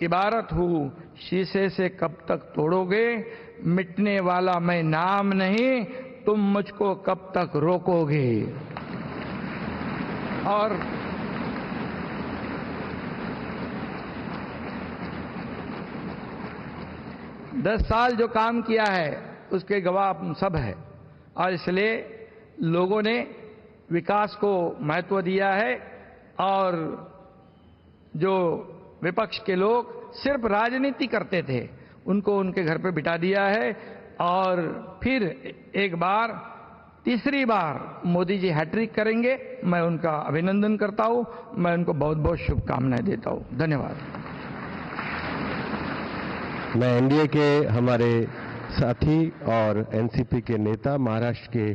इबारत हूँ, शीशे से कब तक तोड़ोगे, मिटने वाला मैं नाम नहीं, तुम मुझको कब तक रोकोगे। और दस साल जो काम किया है उसके गवाह हम सब है, और इसलिए लोगों ने विकास को महत्व दिया है। और जो विपक्ष के लोग सिर्फ राजनीति करते थे, उनको उनके घर पे बिठा दिया है। और फिर एक बार, तीसरी बार मोदी जी हैट्रिक करेंगे। मैं उनका अभिनंदन करता हूं, मैं उनको बहुत बहुत शुभकामनाएं देता हूं। धन्यवाद। मैं एनडीए के हमारे साथी और एनसीपी के नेता महाराष्ट्र के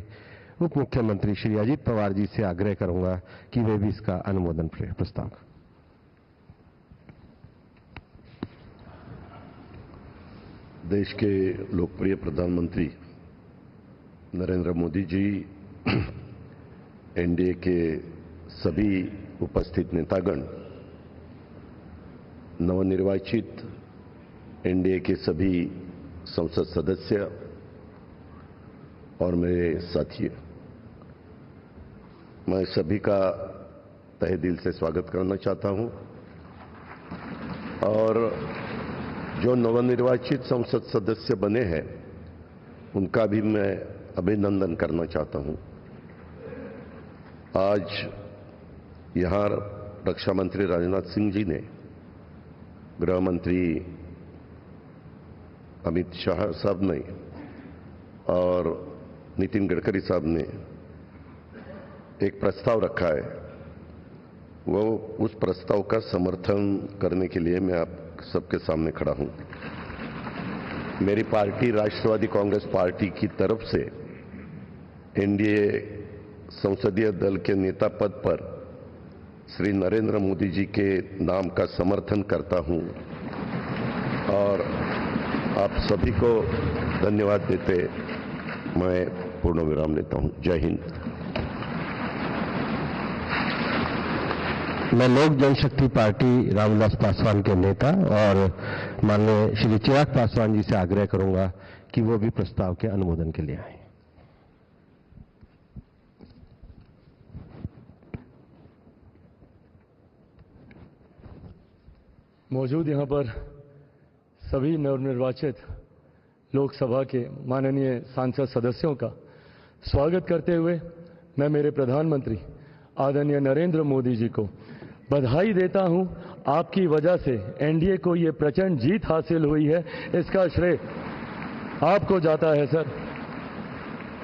उप मुख्यमंत्री श्री अजीत पवार जी से आग्रह करूंगा कि वे भी इसका अनुमोदन प्रस्ताव। देश के लोकप्रिय प्रधानमंत्री नरेंद्र मोदी जी, एनडीए के सभी उपस्थित नेतागण, नवनिर्वाचित एनडीए के सभी संसद सदस्य और मेरे साथी, मैं सभी का तहे दिल से स्वागत करना चाहता हूं। और जो नवनिर्वाचित संसद सदस्य बने हैं उनका भी मैं अभिनंदन करना चाहता हूं। आज यहां रक्षा मंत्री राजनाथ सिंह जी ने, गृह मंत्री अमित शाह साहब ने और नितिन गडकरी साहब ने एक प्रस्ताव रखा है। वो उस प्रस्ताव का समर्थन करने के लिए मैं आप सबके सामने खड़ा हूं। मेरी पार्टी राष्ट्रवादी कांग्रेस पार्टी की तरफ से एनडीए संसदीय दल के नेता पद पर श्री नरेंद्र मोदी जी के नाम का समर्थन करता हूं और आप सभी को धन्यवाद देते मैं पूर्ण विराम लेता हूं। जय हिंद। मैं लोक जनशक्ति पार्टी रामविलास पासवान के नेता और माननीय श्री चिराग पासवान जी से आग्रह करूंगा कि वो भी प्रस्ताव के अनुमोदन के लिए आए। मौजूद यहां पर सभी नवनिर्वाचित लोकसभा के माननीय सांसद सदस्यों का स्वागत करते हुए मैं मेरे प्रधानमंत्री आदरणीय नरेंद्र मोदी जी को बधाई देता हूं। आपकी वजह से एनडीए को ये प्रचंड जीत हासिल हुई है, इसका श्रेय आपको जाता है सर।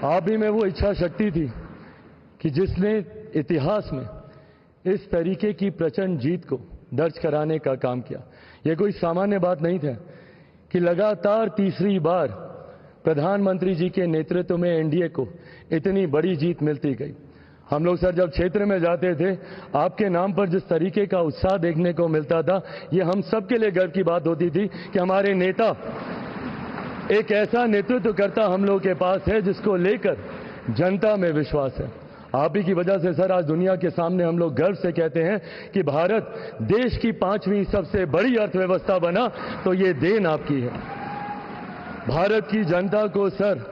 आप ही में वो इच्छा शक्ति थी कि जिसने इतिहास में इस तरीके की प्रचंड जीत को दर्ज कराने का काम किया। यह कोई सामान्य बात नहीं था कि लगातार तीसरी बार प्रधानमंत्री जी के नेतृत्व में एनडीए को इतनी बड़ी जीत मिलती गई। हम लोग सर जब क्षेत्र में जाते थे, आपके नाम पर जिस तरीके का उत्साह देखने को मिलता था, ये हम सबके लिए गर्व की बात होती थी कि हमारे नेता, एक ऐसा नेतृत्वकर्ता हम लोग के पास है जिसको लेकर जनता में विश्वास है। आप ही की वजह से सर आज दुनिया के सामने हम लोग गर्व से कहते हैं कि भारत देश की 5वीं सबसे बड़ी अर्थव्यवस्था बना, तो ये देन आपकी है। भारत की जनता को सर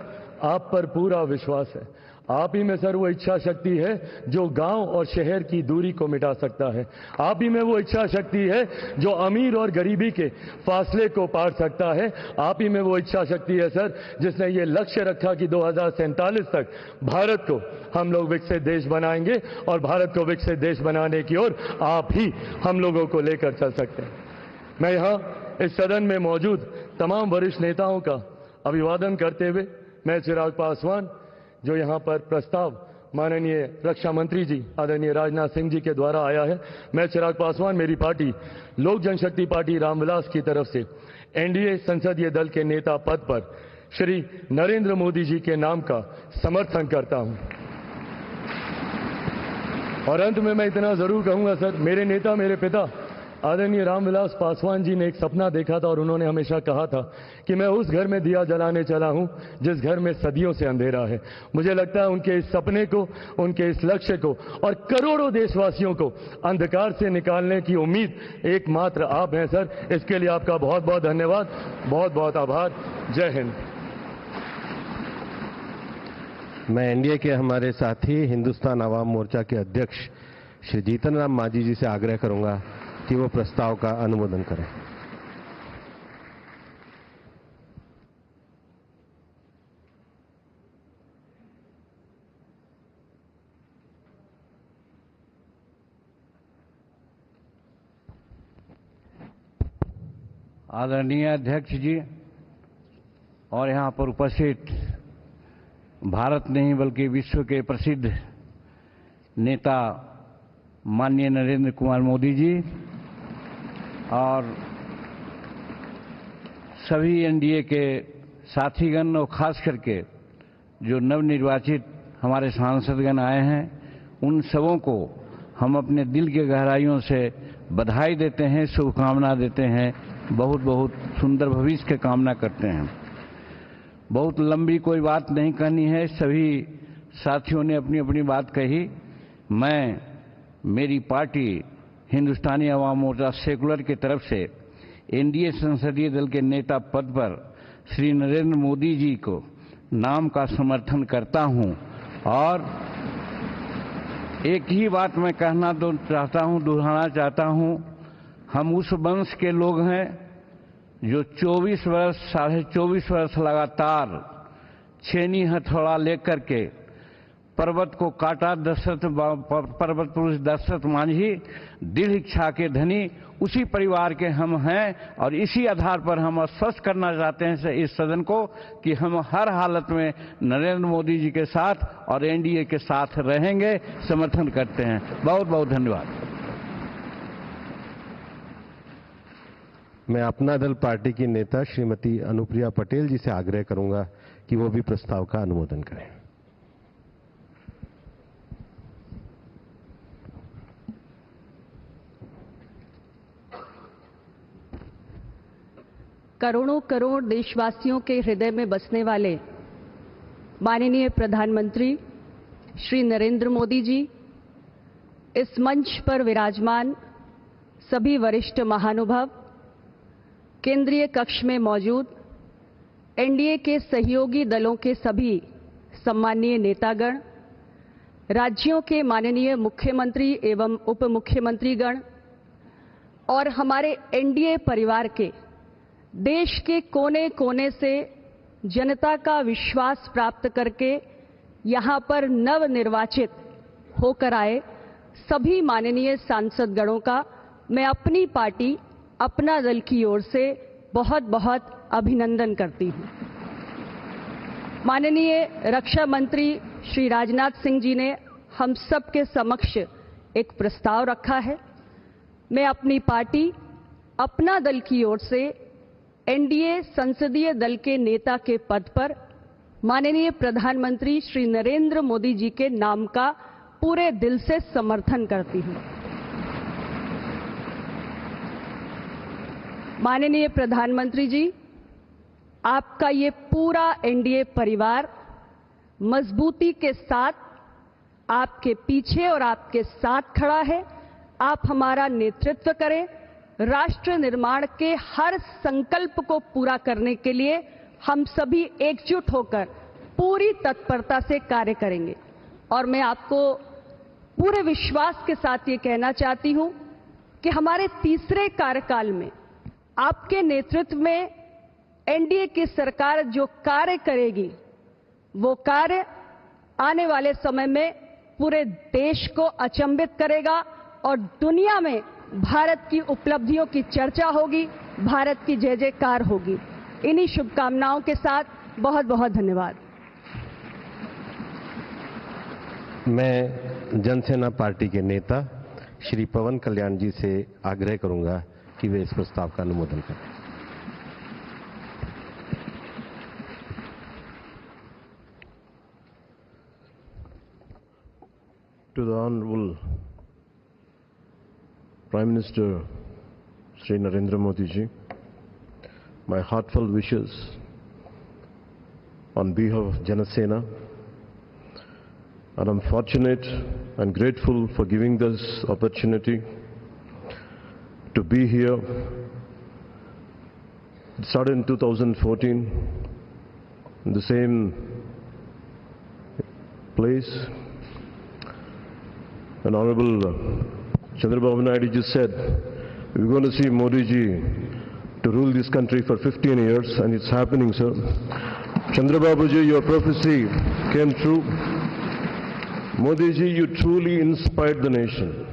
आप पर पूरा विश्वास है। आप ही में सर वो इच्छा शक्ति है जो गांव और शहर की दूरी को मिटा सकता है। आप ही में वो इच्छा शक्ति है जो अमीर और गरीबी के फासले को पार सकता है। आप ही में वो इच्छा शक्ति है सर जिसने ये लक्ष्य रखा कि 2047 तक भारत को हम लोग विकसित देश बनाएंगे और भारत को विकसित देश बनाने की ओर आप ही हम लोगों को लेकर चल सकते हैं। मैं यहाँ इस सदन में मौजूद तमाम वरिष्ठ नेताओं का अभिवादन करते हुए मैं चिराग पासवान, जो यहाँ पर प्रस्ताव माननीय रक्षा मंत्री जी आदरणीय राजनाथ सिंह जी के द्वारा आया है, मैं चिराग पासवान मेरी पार्टी लोक जनशक्ति पार्टी रामविलास की तरफ से एनडीए संसदीय दल के नेता पद पर श्री नरेंद्र मोदी जी के नाम का समर्थन करता हूं। और अंत में मैं इतना जरूर कहूंगा सर, मेरे नेता, मेरे पिता आदरणीय रामविलास पासवान जी ने एक सपना देखा था और उन्होंने हमेशा कहा था कि मैं उस घर में दिया जलाने चला हूं जिस घर में सदियों से अंधेरा है। मुझे लगता है उनके इस सपने को, उनके इस लक्ष्य को और करोड़ों देशवासियों को अंधकार से निकालने की उम्मीद एकमात्र आप हैं सर। इसके लिए आपका बहुत बहुत धन्यवाद, बहुत बहुत आभार। जय हिंद। मैं एनडीए के हमारे साथी हिंदुस्तान आवाम मोर्चा के अध्यक्ष श्री जीतन राम मांझी जी से आग्रह करूंगा कि वो प्रस्ताव का अनुमोदन करें। आदरणीय अध्यक्ष जी और यहाँ पर उपस्थित भारत नहीं बल्कि विश्व के प्रसिद्ध नेता माननीय नरेंद्र कुमार मोदी जी और सभी एनडीए के साथीगण और खास करके जो नवनिर्वाचित हमारे सांसदगण आए हैं, उन सबों को हम अपने दिल के गहराइयों से बधाई देते हैं, शुभकामना देते हैं, बहुत बहुत सुंदर भविष्य की कामना करते हैं। बहुत लंबी कोई बात नहीं कहनी है, सभी साथियों ने अपनी अपनी बात कही। मैं मेरी पार्टी हिंदुस्तानी अवाम मोर्चा सेकुलर की तरफ से एनडीए संसदीय दल के नेता पद पर श्री नरेंद्र मोदी जी को नाम का समर्थन करता हूं और एक ही बात मैं कहना दोहराना चाहता हूं। हम उस वंश के लोग हैं जो 24 वर्ष, 24.5 वर्ष लगातार छेनी हथौड़ा लेकर के पर्वत को काटा। पर्वत पुरुष दशरथ मांझी दृढ़ इच्छा के धनी, उसी परिवार के हम हैं और इसी आधार पर हम आश्वस्त करना चाहते हैं इस सदन को कि हम हर हालत में नरेंद्र मोदी जी के साथ और एनडीए के साथ रहेंगे, समर्थन करते हैं। बहुत बहुत धन्यवाद। मैं अपना दल पार्टी की नेता श्रीमती अनुप्रिया पटेल जी से आग्रह करूंगा कि वो भी प्रस्ताव का अनुमोदन करें। करोड़ों करोड़ देशवासियों के हृदय में बसने वाले माननीय प्रधानमंत्री श्री नरेंद्र मोदी जी, इस मंच पर विराजमान सभी वरिष्ठ महानुभाव, केंद्रीय कक्ष में मौजूद एनडीए के सहयोगी दलों के सभी सम्माननीय नेतागण, राज्यों के माननीय मुख्यमंत्री एवं उप मुख्यमंत्रीगण और हमारे एनडीए परिवार के देश के कोने कोने से जनता का विश्वास प्राप्त करके यहाँ पर नवनिर्वाचित होकर आए सभी माननीय सांसदगणों का मैं अपनी पार्टी, अपना दल की ओर से बहुत बहुत अभिनंदन करती हूँ। माननीय रक्षा मंत्री श्री राजनाथ सिंह जी ने हम सब के समक्ष एक प्रस्ताव रखा है। मैं अपनी पार्टी, अपना दल की ओर से एनडीए संसदीय दल के नेता के पद पर माननीय प्रधानमंत्री श्री नरेंद्र मोदी जी के नाम का पूरे दिल से समर्थन करती हूं। माननीय प्रधानमंत्री जी, आपका ये पूरा एनडीए परिवार मजबूती के साथ आपके पीछे और आपके साथ खड़ा है। आप हमारा नेतृत्व करें। राष्ट्र निर्माण के हर संकल्प को पूरा करने के लिए हम सभी एकजुट होकर पूरी तत्परता से कार्य करेंगे। और मैं आपको पूरे विश्वास के साथ ये कहना चाहती हूं कि हमारे तीसरे कार्यकाल में आपके नेतृत्व में एनडीए की सरकार जो कार्य करेगी, वो कार्य आने वाले समय में पूरे देश को अचंभित करेगा और दुनिया में भारत की उपलब्धियों की चर्चा होगी, भारत की जय जयकार होगी। इन्हीं शुभकामनाओं के साथ बहुत बहुत धन्यवाद। मैं जनसेना पार्टी के नेता श्री पवन कल्याण जी से आग्रह करूंगा कि वे इस प्रस्ताव का अनुमोदन करें। To the Honorable Prime Minister Shri Narendra Modi ji, my heartfelt wishes on behalf of Janasena, and I'm fortunate and grateful for giving this opportunity to be here. It started in 2014 in the same place. And Honorable Chandrababu Naidu just said, we're going to see Modi ji to rule this country for 15 years, and it's happening, sir. Chandrababu ji, your prophecy came true. Modi ji, you truly inspired the nation.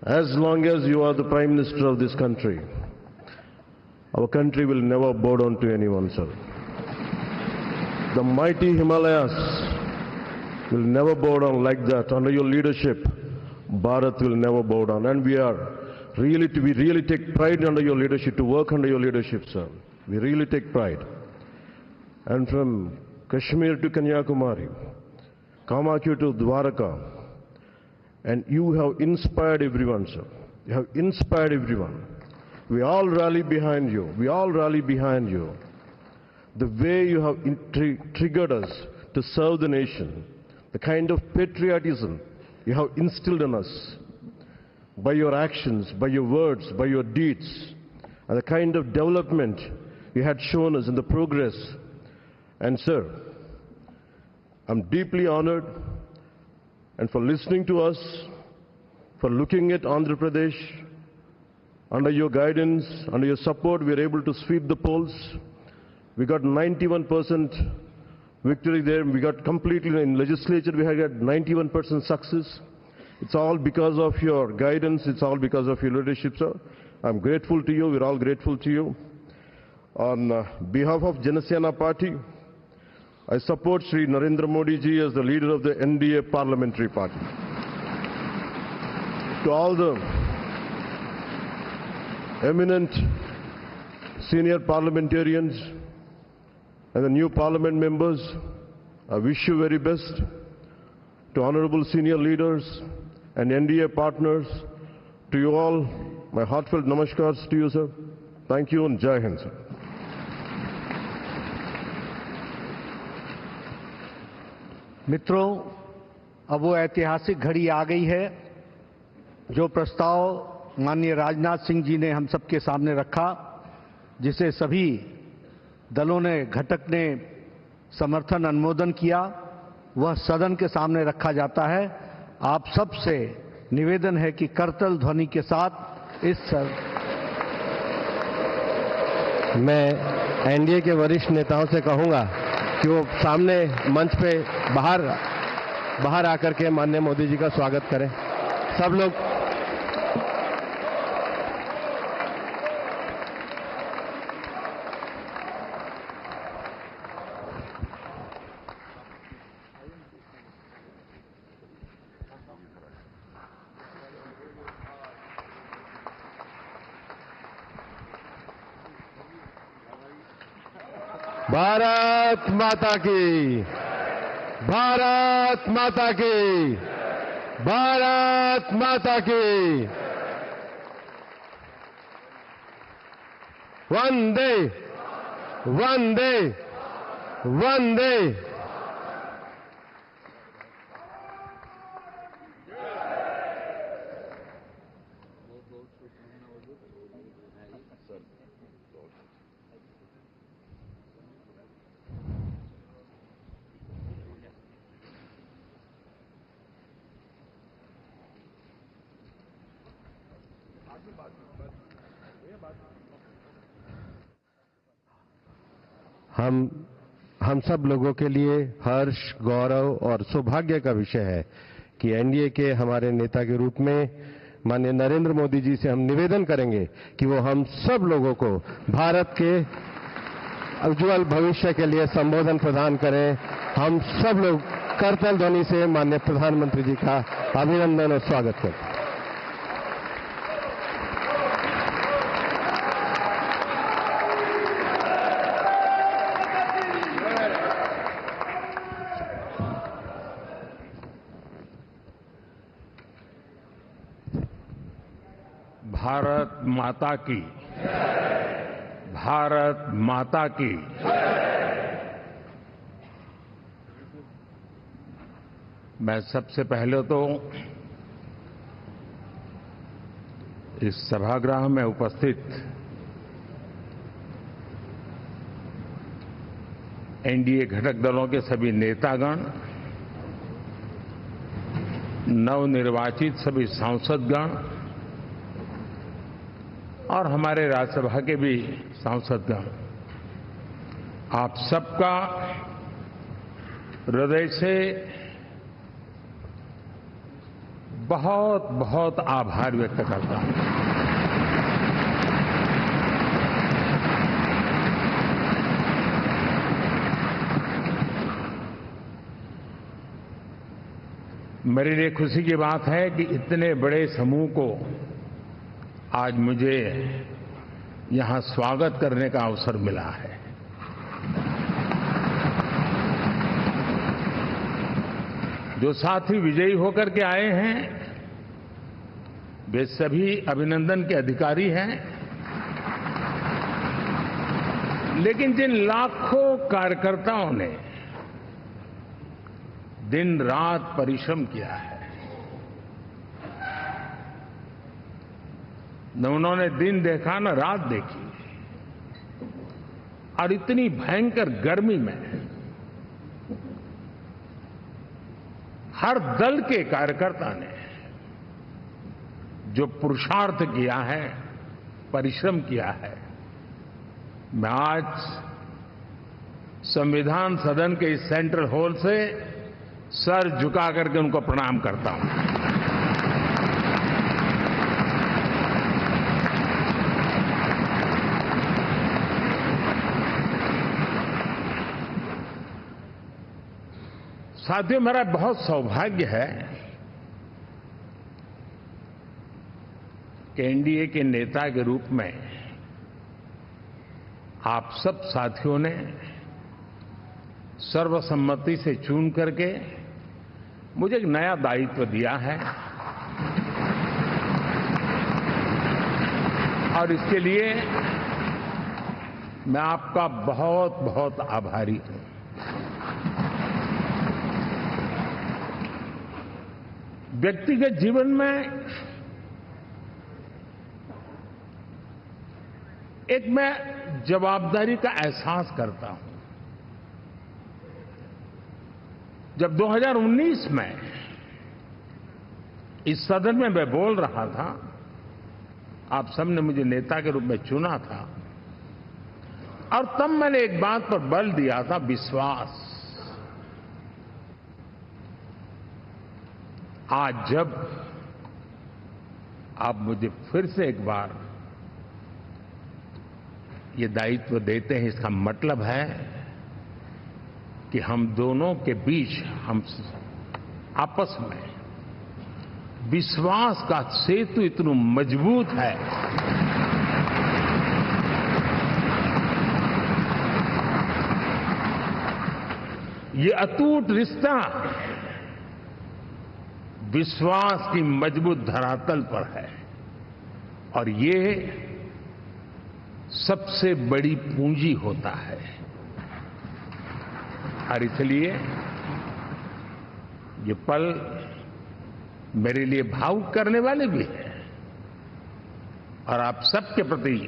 As long as you are the Prime Minister of this country, our country will never bow down to anyone, sir. The mighty Himalayas will never bow down like that. Under your leadership, Bharat will never bow down. And we really take pride under your leadership, to work under your leadership, sir. We really take pride. And from Kashmir to Kanyakumari, Kamakya to Dwaraka, and you have inspired everyone, sir. You have inspired everyone. We all rally behind you. We all rally behind you. The way you have triggered us to serve the nation, the kind of patriotism you have instilled in us by your actions, by your words, by your deeds, and the kind of development you had shown us in the progress. And sir, I'm deeply honored, and for listening to us, for looking at Andhra Pradesh. Under your guidance, under your support, we are able to sweep the polls. We got 91% victory there. We got completely in legislature, we had got 91% success. It's all because of your guidance. It's all because of your leadership, sir. I'm grateful to you. We're all grateful to you. On behalf of Janasena Party, I support Shri Narendra Modi ji as the leader of the NDA Parliamentary Party. To all the eminent senior parliamentarians and the new parliament members, I wish you very best. To honorable senior leaders and NDA partners, to you all, my heartfelt namaskars to you, sir. Thank you and Jai Hind, sir. मित्रों, अब वो ऐतिहासिक घड़ी आ गई है जो प्रस्ताव माननीय राजनाथ सिंह जी ने हम सबके सामने रखा, जिसे सभी दलों ने, घटक ने समर्थन अनुमोदन किया, वह सदन के सामने रखा जाता है। आप सबसे निवेदन है कि करतल ध्वनि के साथ मैं एनडीए के वरिष्ठ नेताओं से कहूंगा कि वो सामने मंच पे बाहर आकर के माननीय मोदी जी का स्वागत करें। सब लोग भारत माता की, भारत माता की, भारत माता की। वंदे वंदे वंदे। हम सब लोगों के लिए हर्ष, गौरव और सौभाग्य का विषय है कि एनडीए के हमारे नेता के रूप में माननीय नरेंद्र मोदी जी से हम निवेदन करेंगे कि वो हम सब लोगों को भारत के उज्जवल भविष्य के लिए संबोधन प्रदान करें। हम सब लोग करतल ध्वनि से माननीय प्रधानमंत्री जी का अभिनंदन और स्वागत करते हैं। भारत माता की, भारत माता की। मैं सबसे पहले तो इस सभागृह में उपस्थित एनडीए घटक दलों के सभी नेतागण, नवनिर्वाचित सभी सांसदगण और हमारे राज्यसभा के भी सांसदगण, आप सबका हृदय से बहुत बहुत आभार व्यक्त करता हूं। मेरे लिए खुशी की बात है कि इतने बड़े समूह को आज मुझे यहां स्वागत करने का अवसर मिला है। जो साथी विजयी होकर के आए हैं वे सभी अभिनंदन के अधिकारी हैं, लेकिन जिन लाखों कार्यकर्ताओं ने दिन रात परिश्रम किया है, न उन्होंने दिन देखा न रात देखी, और इतनी भयंकर गर्मी में हर दल के कार्यकर्ता ने जो पुरुषार्थ किया है, परिश्रम किया है, मैं आज संविधान सदन के इस सेंट्रल हॉल से सर झुका करके उनको प्रणाम करता हूं। साथियों, मेरा बहुत सौभाग्य है कि एनडीए के नेता के रूप में आप सब साथियों ने सर्वसम्मति से चुन करके मुझे एक नया दायित्व दिया है, और इसके लिए मैं आपका बहुत बहुत आभारी हूं। व्यक्तिगत जीवन में एक मैं जवाबदारी का एहसास करता हूं। जब 2019 में इस सदन में मैं बोल रहा था, आप सबने मुझे नेता के रूप में चुना था, और तब मैंने एक बात पर बल दिया था, विश्वास। आज जब आप मुझे फिर से एक बार ये दायित्व देते हैं, इसका मतलब है कि हम दोनों के बीच, हम आपस में विश्वास का सेतु इतना मजबूत है ये अटूट रिश्ता विश्वास की मजबूत धरातल पर है, और ये सबसे बड़ी पूंजी होता है। और इसलिए ये पल मेरे लिए भावुक करने वाले भी हैं, और आप सबके प्रति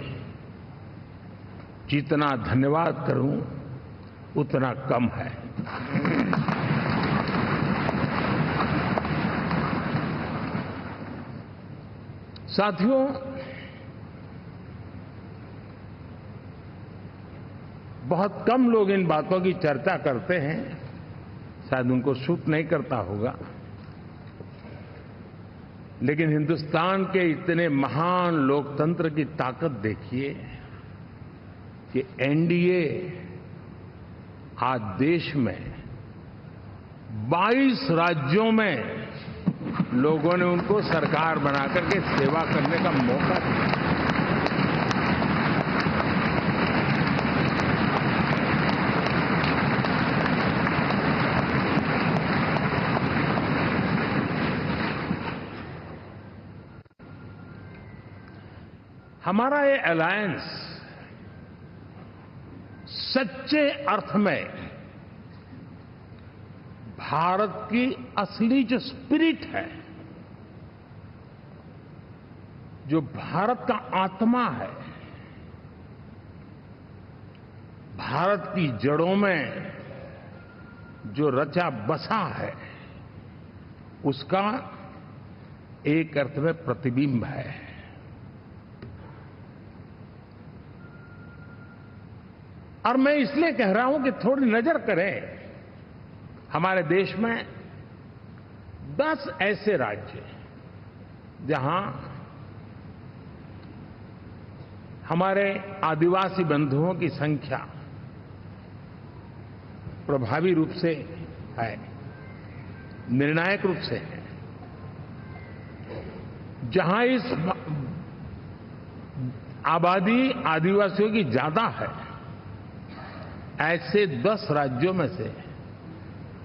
जितना धन्यवाद करूं उतना कम है। साथियों, बहुत कम लोग इन बातों की चर्चा करते हैं, शायद उनको सूट नहीं करता होगा, लेकिन हिंदुस्तान के इतने महान लोकतंत्र की ताकत देखिए कि एनडीए आज देश में 22 राज्यों में लोगों ने उनको सरकार बनाकर के सेवा करने का मौका दिया। हमारा ये अलायंस सच्चे अर्थ में भारत की असली जो स्पिरिट है, जो भारत का आत्मा है, भारत की जड़ों में जो रचा बसा है, उसका एक अर्थ में प्रतिबिंब है। और मैं इसलिए कह रहा हूं कि थोड़ी नजर करें, हमारे देश में 10 ऐसे राज्य जहां हमारे आदिवासी बंधुओं की संख्या प्रभावी रूप से है, निर्णायक रूप से है, जहां इस आबादी आदिवासियों की ज्यादा है, ऐसे 10 राज्यों में से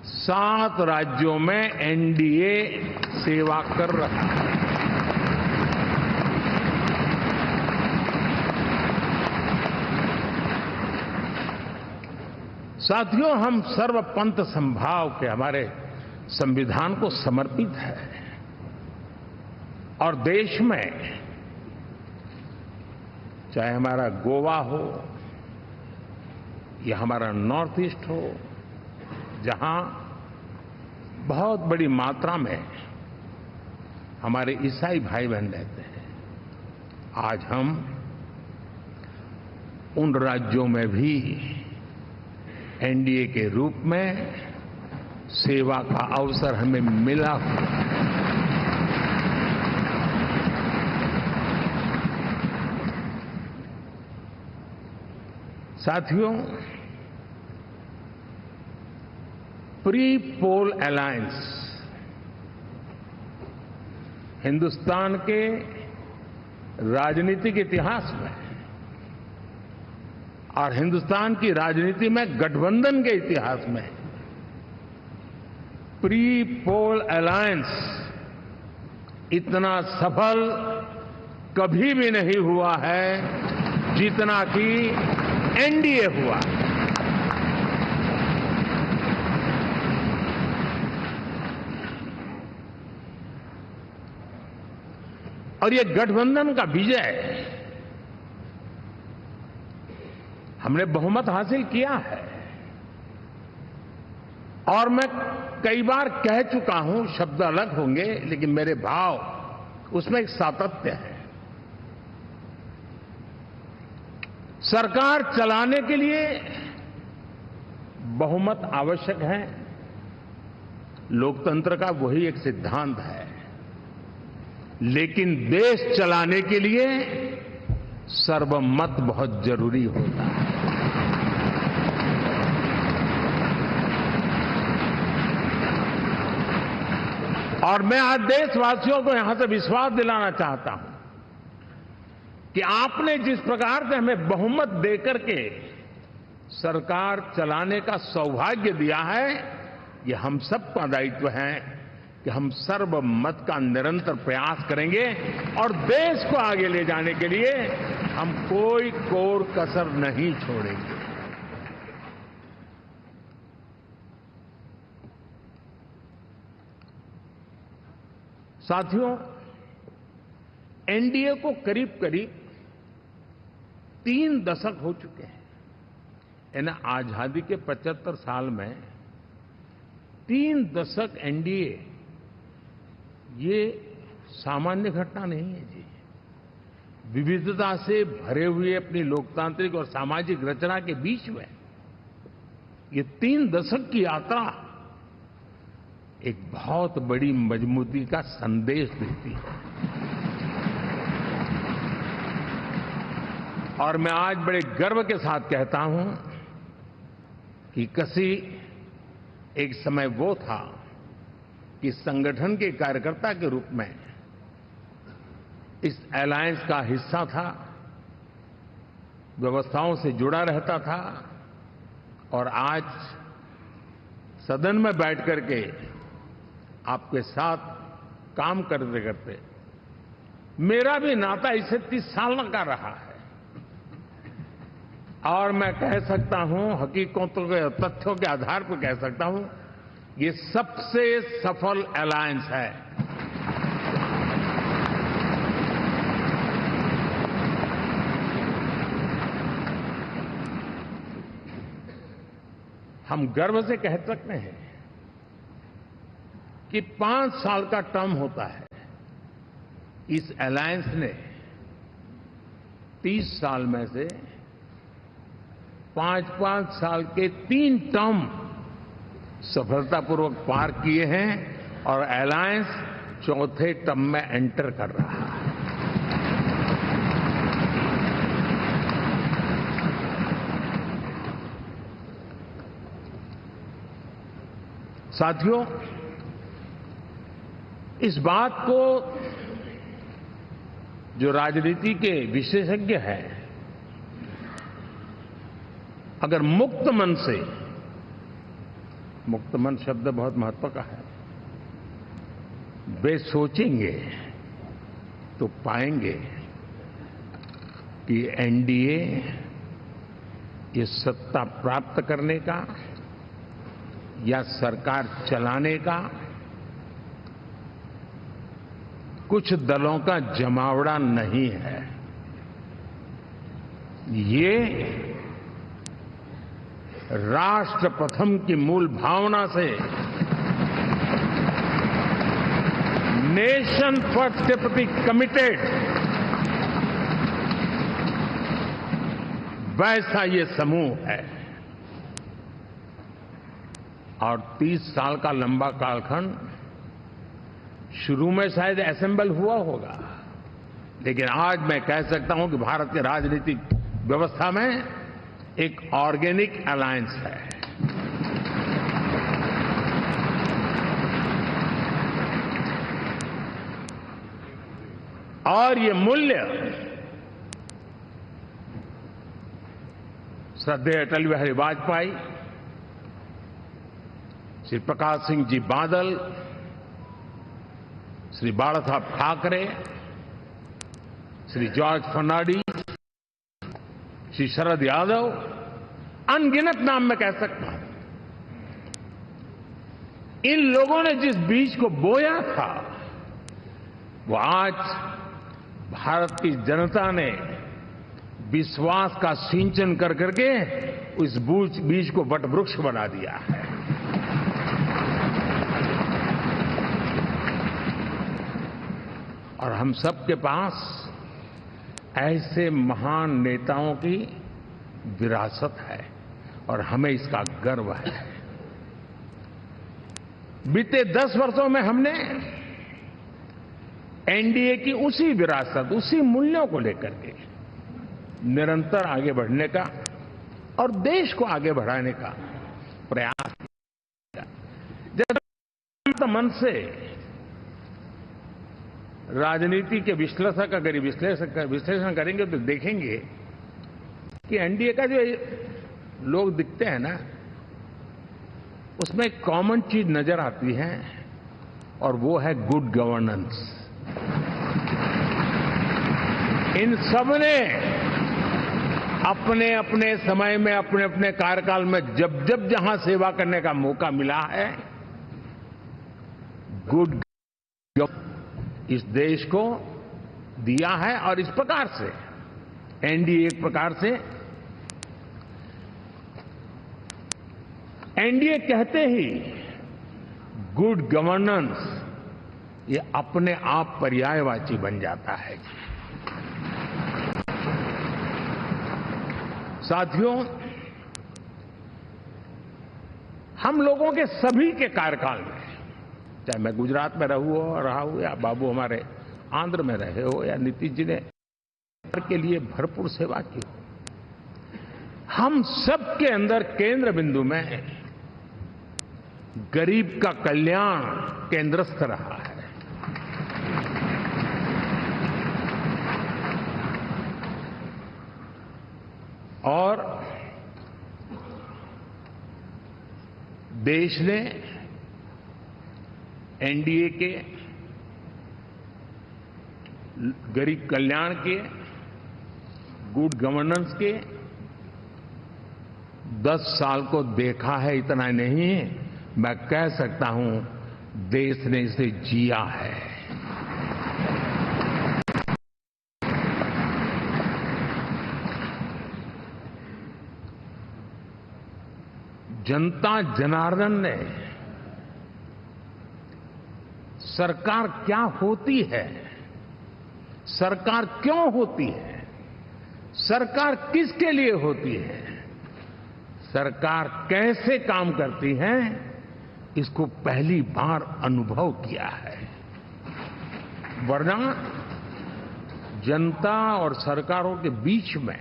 7 राज्यों में एनडीए सेवा कर रहा है। साथियों, हम सर्व पंथ संभाव के हमारे संविधान को समर्पित है और देश में चाहे हमारा गोवा हो या हमारा नॉर्थ ईस्ट हो, जहां बहुत बड़ी मात्रा में हमारे ईसाई भाई बहन रहते हैं, आज हम उन राज्यों में भी एनडीए के रूप में सेवा का अवसर हमें मिला। साथियों, प्री पोल अलायंस हिंदुस्तान के राजनीतिक इतिहास में और हिंदुस्तान की राजनीति में गठबंधन के इतिहास में प्री पोल अलायंस इतना सफल कभी भी नहीं हुआ है जितना कि एनडीए हुआ। और ये गठबंधन का विजय, हमने बहुमत हासिल किया है और मैं कई बार कह चुका हूं, शब्द अलग होंगे लेकिन मेरे भाव उसमें एक सातत्य है। सरकार चलाने के लिए बहुमत आवश्यक है, लोकतंत्र का वही एक सिद्धांत है, लेकिन देश चलाने के लिए सर्वमत बहुत जरूरी होता है। और मैं आज देशवासियों को यहां से विश्वास दिलाना चाहता हूं कि आपने जिस प्रकार से हमें बहुमत देकर के सरकार चलाने का सौभाग्य दिया है, ये हम सबका दायित्व है कि हम सर्वमत का निरंतर प्रयास करेंगे और देश को आगे ले जाने के लिए हम कोई कोर कसर नहीं छोड़ेंगे। साथियों, एनडीए को करीब करीब 3 दशक हो चुके हैं। यानी आजादी के 75 साल में 3 दशक एनडीए, ये सामान्य घटना नहीं है जी। विविधता से भरे हुए अपनी लोकतांत्रिक और सामाजिक रचना के बीच में ये 3 दशक की यात्रा एक बहुत बड़ी मजबूती का संदेश देती है। और मैं आज बड़े गर्व के साथ कहता हूं कि किसी एक समय वो था कि संगठन के कार्यकर्ता के रूप में इस अलायंस का हिस्सा था, व्यवस्थाओं से जुड़ा रहता था और आज सदन में बैठ करके आपके साथ काम करते करते मेरा भी नाता इससे 30 साल का रहा है और मैं कह सकता हूं, हकीकतों के तथ्यों के आधार पर कह सकता हूं, ये सबसे सफल अलायंस है। हम गर्व से कह सकते हैं कि 5 साल का टर्म होता है। इस अलायंस ने 30 साल में से 5-5 साल के 3 टर्म सफलतापूर्वक पार किए हैं और अलायंस चौथे टर्म में एंटर कर रहा है। साथियों, इस बात को जो राजनीति के विशेषज्ञ हैं, अगर मुक्त मन से, मुक्त मन शब्द बहुत महत्व का है, वे सोचेंगे तो पाएंगे कि एनडीए ये सत्ता प्राप्त करने का या सरकार चलाने का कुछ दलों का जमावड़ा नहीं है। ये राष्ट्र प्रथम की मूल भावना से नेशन फर्स्ट के प्रति कमिटेड वैसा ये समूह है। और 30 साल का लंबा कालखंड शुरू में शायद असेंबल हुआ होगा, लेकिन आज मैं कह सकता हूं कि भारत के राजनीतिक व्यवस्था में एक ऑर्गेनिक अलायंस है। और ये मूल्य श्रद्धेय अटल बिहारी वाजपेयी, श्री प्रकाश सिंह जी बादल, श्री बाला साहब ठाकरे, श्री जॉर्ज फर्नांडिस, श्री शरद यादव, अनगिनत नाम मैं कह सकता हूं। इन लोगों ने जिस बीज को बोया था, वो आज भारत की जनता ने विश्वास का सिंचन कर करके उस बीज को वटवृक्ष बना दिया है। और हम सबके पास ऐसे महान नेताओं की विरासत है और हमें इसका गर्व है। बीते 10 वर्षों में हमने एनडीए की उसी विरासत, उसी मूल्यों को लेकर के निरंतर आगे बढ़ने का और देश को आगे बढ़ाने का प्रयास किया। जब मन से राजनीति के विश्लेषक अगर विश्लेषण करेंगे तो देखेंगे कि एनडीए का जो लोग दिखते हैं ना, उसमें एक कॉमन चीज नजर आती है और वो है गुड गवर्नेंस। इन सब ने अपने अपने समय में, अपने अपने कार्यकाल में जब जब जहां सेवा करने का मौका मिला है, गुड इस देश को दिया है। और इस प्रकार से एनडीए एक प्रकार से, एनडीए कहते ही गुड गवर्नेंस ये अपने आप पर्यायवाची बन जाता है। साथियों, हम लोगों के सभी के कार्यकाल में, चाहे मैं गुजरात में रहा हूं या बाबू हमारे आंध्र में रहे हो या नीतीश जी ने के लिए भरपूर सेवा की हो, हम सबके अंदर केंद्र बिंदु में गरीब का कल्याण केंद्रस्थ रहा है। और देश ने एनडीए के गरीब कल्याण के, गुड गवर्नेंस के 10 साल को देखा है, इतना नहीं मैं कह सकता हूं देश ने इसे जिया है। जनता जनार्दन ने सरकार क्या होती है, सरकार क्यों होती है, सरकार किसके लिए होती है, सरकार कैसे काम करती है, इसको पहली बार अनुभव किया है। वरना जनता और सरकारों के बीच में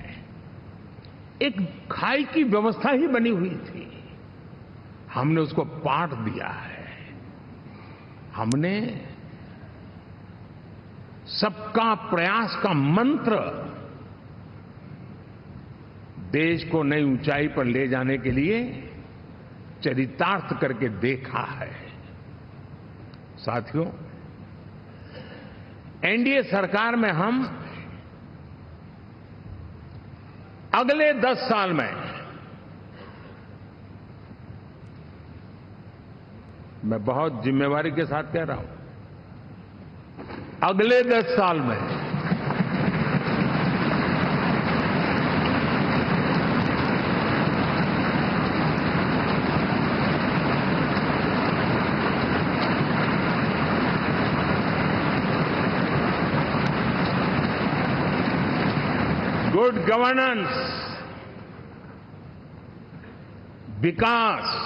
एक खाई की व्यवस्था ही बनी हुई थी। हमने उसको पाठ दिया है। हमने सबका प्रयास का मंत्र देश को नई ऊंचाई पर ले जाने के लिए चरितार्थ करके देखा है। साथियों, एनडीए सरकार में हम अगले 10 साल में, मैं बहुत जिम्मेवारी के साथ कह रहा हूं, अगले 10 साल में गुड गवर्नेंस, विकास,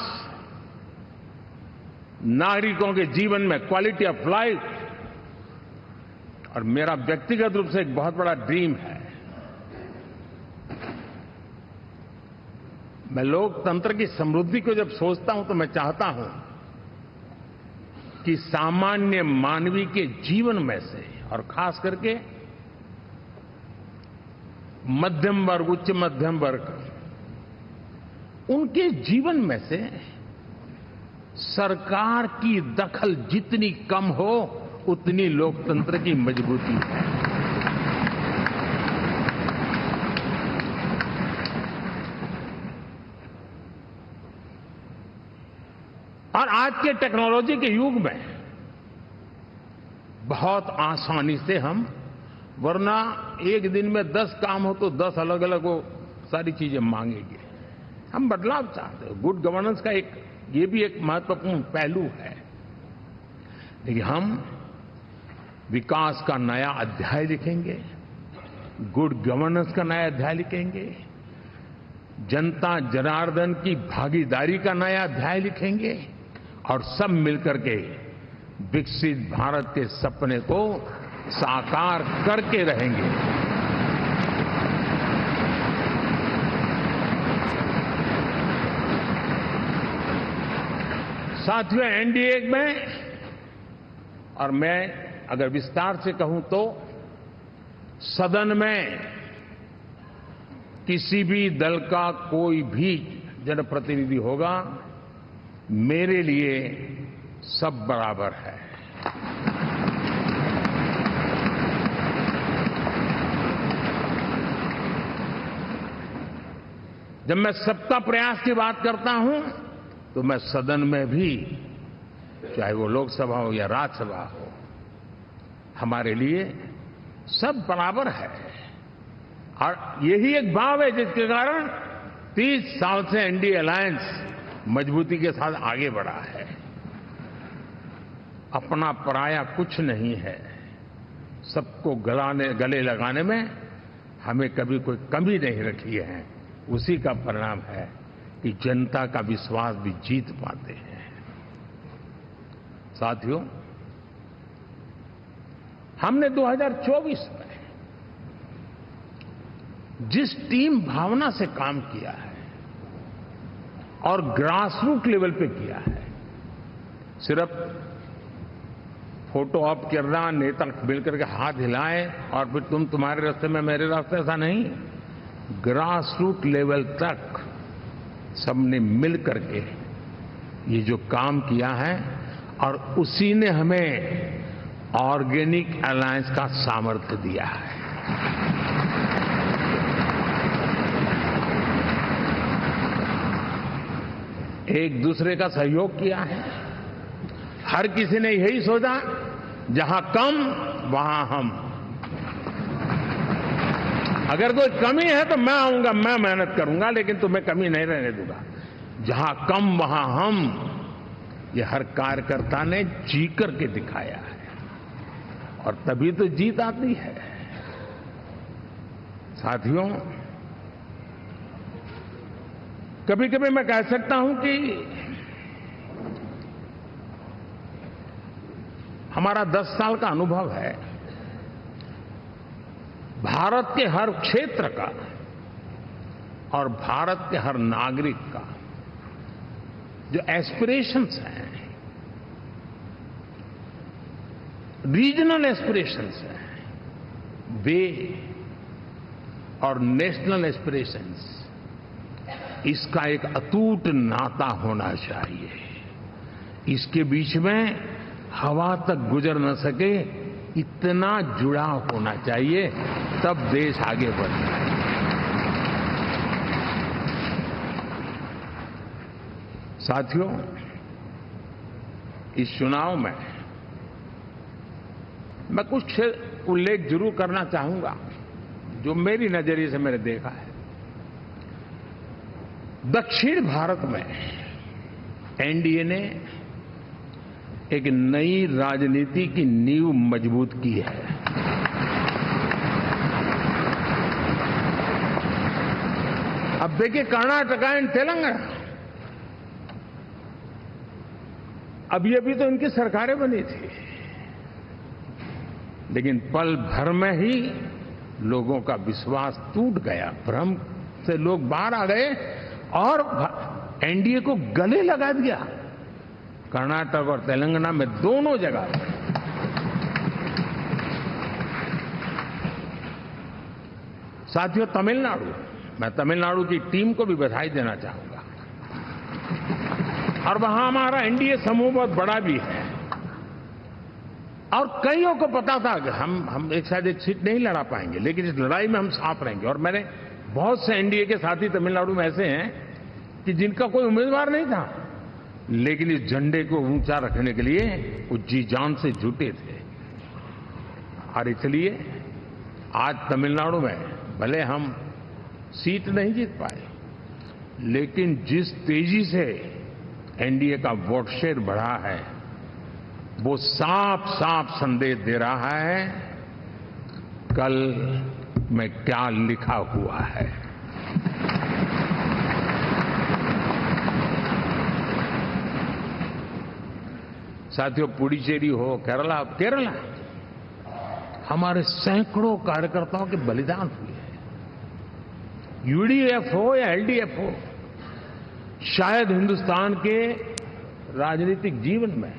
नागरिकों के जीवन में क्वालिटी ऑफ लाइफ, और मेरा व्यक्तिगत रूप से एक बहुत बड़ा ड्रीम है, मैं लोकतंत्र की समृद्धि को जब सोचता हूं तो मैं चाहता हूं कि सामान्य मानवीय के जीवन में से, और खास करके मध्यम वर्ग, उच्च मध्यम वर्ग, उनके जीवन में से सरकार की दखल जितनी कम हो उतनी लोकतंत्र की मजबूती है। और आज के टेक्नोलॉजी के युग में बहुत आसानी से हम, वरना एक दिन में 10 काम हो तो 10 अलग अलग वो सारी चीजें मांगेंगे। हम बदलाव चाहते हैं। गुड गवर्नेंस का ये भी एक महत्वपूर्ण पहलू है। देखिए, हम विकास का नया अध्याय लिखेंगे, गुड गवर्नेंस का नया अध्याय लिखेंगे, जनता जनार्दन की भागीदारी का नया अध्याय लिखेंगे, और सब मिलकर के विकसित भारत के सपने को साकार करके रहेंगे। साथियों, एनडीए में, और मैं अगर विस्तार से कहूं तो सदन में किसी भी दल का कोई भी जनप्रतिनिधि होगा, मेरे लिए सब बराबर है। जब मैं सबका प्रयास की बात करता हूं तो मैं सदन में भी, चाहे वो लोकसभा हो या राज्यसभा हो, हमारे लिए सब बराबर है। और यही एक भाव है जिसके कारण 30 साल से एनडीए अलायंस मजबूती के साथ आगे बढ़ा है। अपना पराया कुछ नहीं है। सबको गले लगाने में हमें कभी कोई कमी नहीं रखी है। उसी का परिणाम है कि जनता का विश्वास भी जीत पाते हैं। साथियों, हमने 2024 में जिस टीम भावना से काम किया है और ग्रासरूट लेवल पे किया है, सिर्फ फोटो ऑप करना, नेता मिलकर के हाथ हिलाएं और फिर तुम्हारे रास्ते में मेरे रास्ते, ऐसा नहीं। ग्रासरूट लेवल तक सबने मिल करके ये जो काम किया है, और उसी ने हमें ऑर्गेनिक अलायंस का सामर्थ्य दिया है। एक दूसरे का सहयोग किया है। हर किसी ने यही सोचा, जहां कम वहां हम। अगर कोई कमी है तो मैं आऊंगा, मैं मेहनत करूंगा, लेकिन तुम्हें कमी नहीं रहने दूंगा। जहां कम वहां हम, ये हर कार्यकर्ता ने जी करके दिखाया है, और तभी तो जीत आती है। साथियों, कभी कभी मैं कह सकता हूं कि हमारा 10 साल का अनुभव है, भारत के हर क्षेत्र का और भारत के हर नागरिक का जो एस्पिरेशंस हैं, रीजनल एस्पिरेशंस हैं, वे और नेशनल एस्पिरेशंस, इसका एक अटूट नाता होना चाहिए। इसके बीच में हवा तक गुजर न सके, इतना जुड़ाव होना चाहिए, तब देश आगे बढ़ता है। साथियों, इस चुनाव में मैं कुछ उल्लेख जरूर करना चाहूंगा जो मेरी नजरिए से मैंने देखा है। दक्षिण भारत में एनडीए ने एक नई राजनीति की नींव मजबूत की है। अब देखिए, कर्नाटक एंड तेलंगाना, अभी अभी तो इनकी सरकारें बनी थी, लेकिन पल भर में ही लोगों का विश्वास टूट गया, भ्रम से लोग बाहर आ गए और एनडीए को गले लगा दिया। कर्नाटक और तेलंगाना में दोनों जगह साथियों, तमिलनाडु, मैं तमिलनाडु की टीम को भी बधाई देना चाहूंगा, और वहां हमारा एनडीए समूह बहुत बड़ा भी है, और कईयों को पता था कि हम एक साथ एक सीट नहीं लड़ा पाएंगे, लेकिन इस लड़ाई में हम साथ रहेंगे। और मैंने बहुत से एनडीए के साथी तमिलनाडु में ऐसे हैं कि जिनका कोई उम्मीदवार नहीं था, लेकिन इस झंडे को ऊंचा रखने के लिए वो जी जान से जुटे थे। और इसलिए आज तमिलनाडु में भले हम सीट नहीं जीत पाए, लेकिन जिस तेजी से एनडीए का वोट शेयर बढ़ा है, वो साफ साफ संदेश दे रहा है कल में क्या लिखा हुआ है। साथियों, पुडुचेरी हो, केरला, हमारे सैकड़ों कार्यकर्ताओं के बलिदान हुए हैं। यूडीएफ हो या एलडीएफ हो, शायद हिंदुस्तान के राजनीतिक जीवन में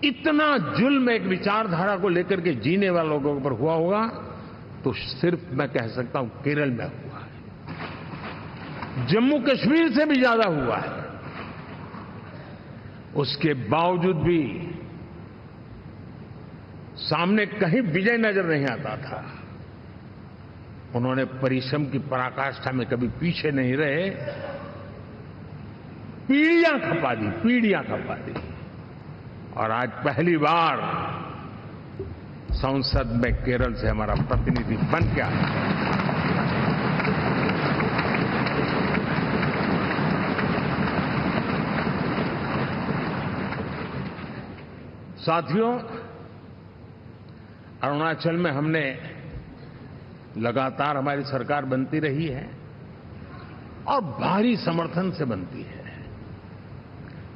इतना जुल्म एक विचारधारा को लेकर के जीने वालों के ऊपर हुआ होगा तो सिर्फ मैं कह सकता हूं केरल में हुआ है। जम्मू कश्मीर से भी ज्यादा हुआ है। उसके बावजूद भी सामने कहीं विजय नजर नहीं आता था। उन्होंने परिश्रम की पराकाष्ठा में कभी पीछे नहीं रहे, पीढ़ियां खपा दी, और आज पहली बार संसद में केरल से हमारा प्रतिनिधि बन के आया। साथियों, अरुणाचल में हमने लगातार, हमारी सरकार बनती रही है और भारी समर्थन से बनती है।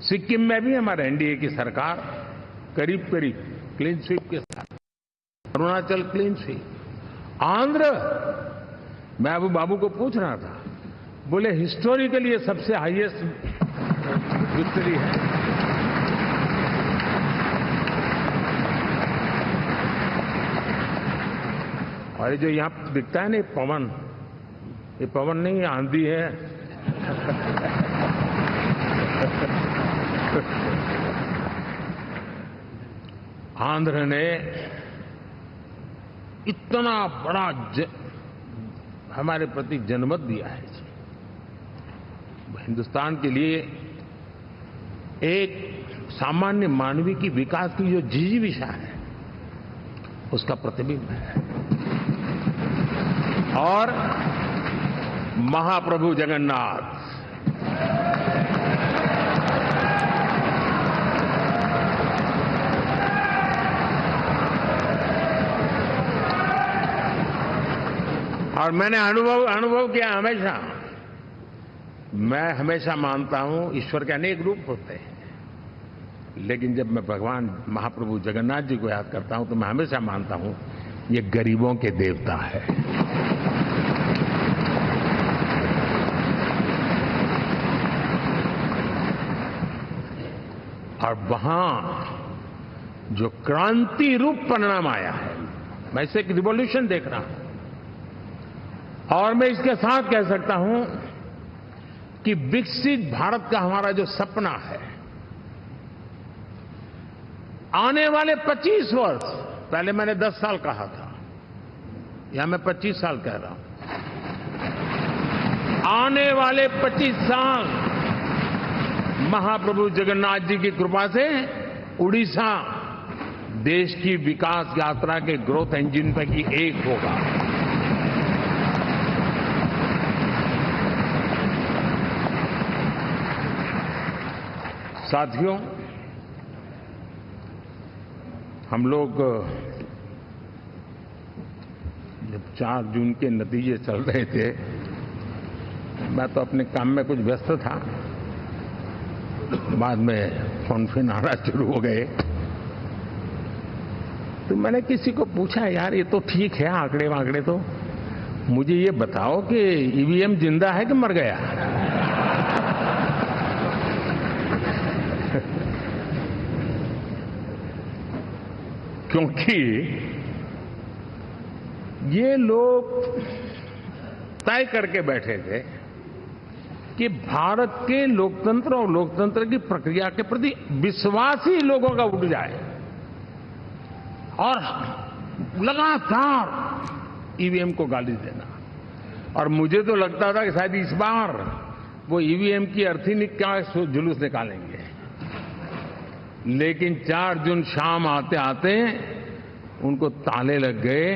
सिक्किम में भी हमारे एनडीए की सरकार करीब करीब क्लीन स्वीप के साथ, अरुणाचल क्लीन स्वीप। आंध्र, मैं अबू बाबू को पूछ रहा था, बोले हिस्टोरिकली ये सबसे हाईएस्ट विक्ट्री है। और ये जो यहां दिखता है ना पवन, ये पवन नहीं, आंधी है। आंध्र ने इतना बड़ा हमारे प्रति जनमत दिया है। हिंदुस्तान के लिए एक सामान्य मानवीय की विकास की जो जिजीविषा है उसका प्रतिबिंब है। और महाप्रभु जगन्नाथ और मैंने अनुभव किया हमेशा। मैं हमेशा मानता हूं ईश्वर के अनेक रूप होते हैं, लेकिन जब मैं भगवान महाप्रभु जगन्नाथ जी को याद करता हूं तो मैं हमेशा मानता हूं ये गरीबों के देवता है। और वहां जो क्रांति रूप परिणाम आया है, मैं इसे एक रिवॉल्यूशन देख रहा हूं। और मैं इसके साथ कह सकता हूं कि विकसित भारत का हमारा जो सपना है, आने वाले 25 वर्ष, पहले मैंने 10 साल कहा था, यहां मैं 25 साल कह रहा हूं, आने वाले 25 साल महाप्रभु जगन्नाथ जी की कृपा से उड़ीसा देश की विकास यात्रा के ग्रोथ इंजन पैकी एक होगा। साथियों, हम लोग जब 4 जून के नतीजे चल रहे थे, मैं तो अपने काम में कुछ व्यस्त था, बाद में फोन आना शुरू हो गए। तो मैंने किसी को पूछा, यार ये तो ठीक है आंकड़े वांकड़े, तो मुझे ये बताओ कि ईवीएम जिंदा है कि मर गया? क्योंकि ये लोग तय करके बैठे थे कि भारत के लोकतंत्र और लोकतंत्र की प्रक्रिया के प्रति विश्वास ही लोगों का उठ जाए, और लगातार ईवीएम को गाली देना। और मुझे तो लगता था कि शायद इस बार वो ईवीएम की अर्थी क्या जुलूस निकालेंगे, लेकिन 4 जून शाम आते आते उनको ताले लग गए,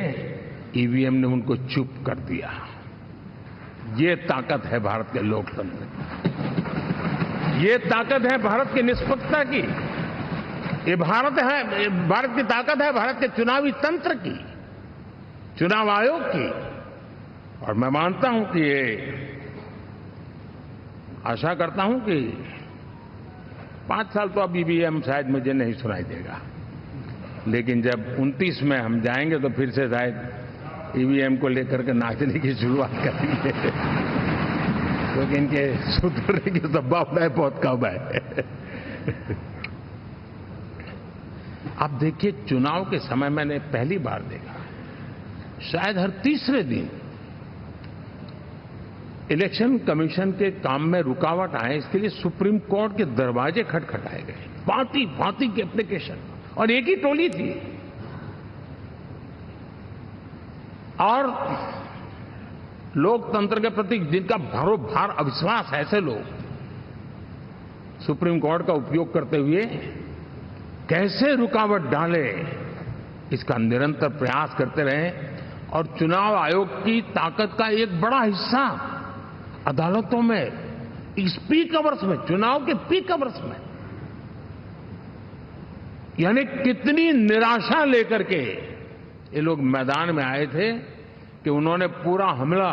ईवीएम ने उनको चुप कर दिया। ये ताकत है भारत के लोकतंत्र की, ये ताकत है भारत की निष्पक्षता की, ये भारत की ताकत है भारत के चुनावी तंत्र की, चुनाव आयोग की। और मैं मानता हूं कि ये आशा करता हूं कि 5 साल तो अब ईवीएम शायद मुझे नहीं सुनाई देगा, लेकिन जब 29 में हम जाएंगे तो फिर से शायद ईवीएम को लेकर के नाचने की शुरुआत करेंगे, क्योंकि इनके सुधरने की संभावना बहुत कम है। अब देखिए, चुनाव के समय मैंने पहली बार देखा, शायद हर तीसरे दिन इलेक्शन कमीशन के काम में रुकावट आए, इसके लिए सुप्रीम कोर्ट के दरवाजे खटखटाए गए, भांति भांति की एप्लीकेशन, और एक ही टोली थी। और लोकतंत्र के प्रति जिनका भरोभार अविश्वास है, ऐसे लोग सुप्रीम कोर्ट का उपयोग करते हुए कैसे रुकावट डाले, इसका निरंतर प्रयास करते रहे। और चुनाव आयोग की ताकत का एक बड़ा हिस्सा अदालतों में, इस पीक अवर्स में, चुनाव के पीक अवर्स में, यानी कितनी निराशा लेकर के ये लोग मैदान में आए थे कि उन्होंने पूरा हमला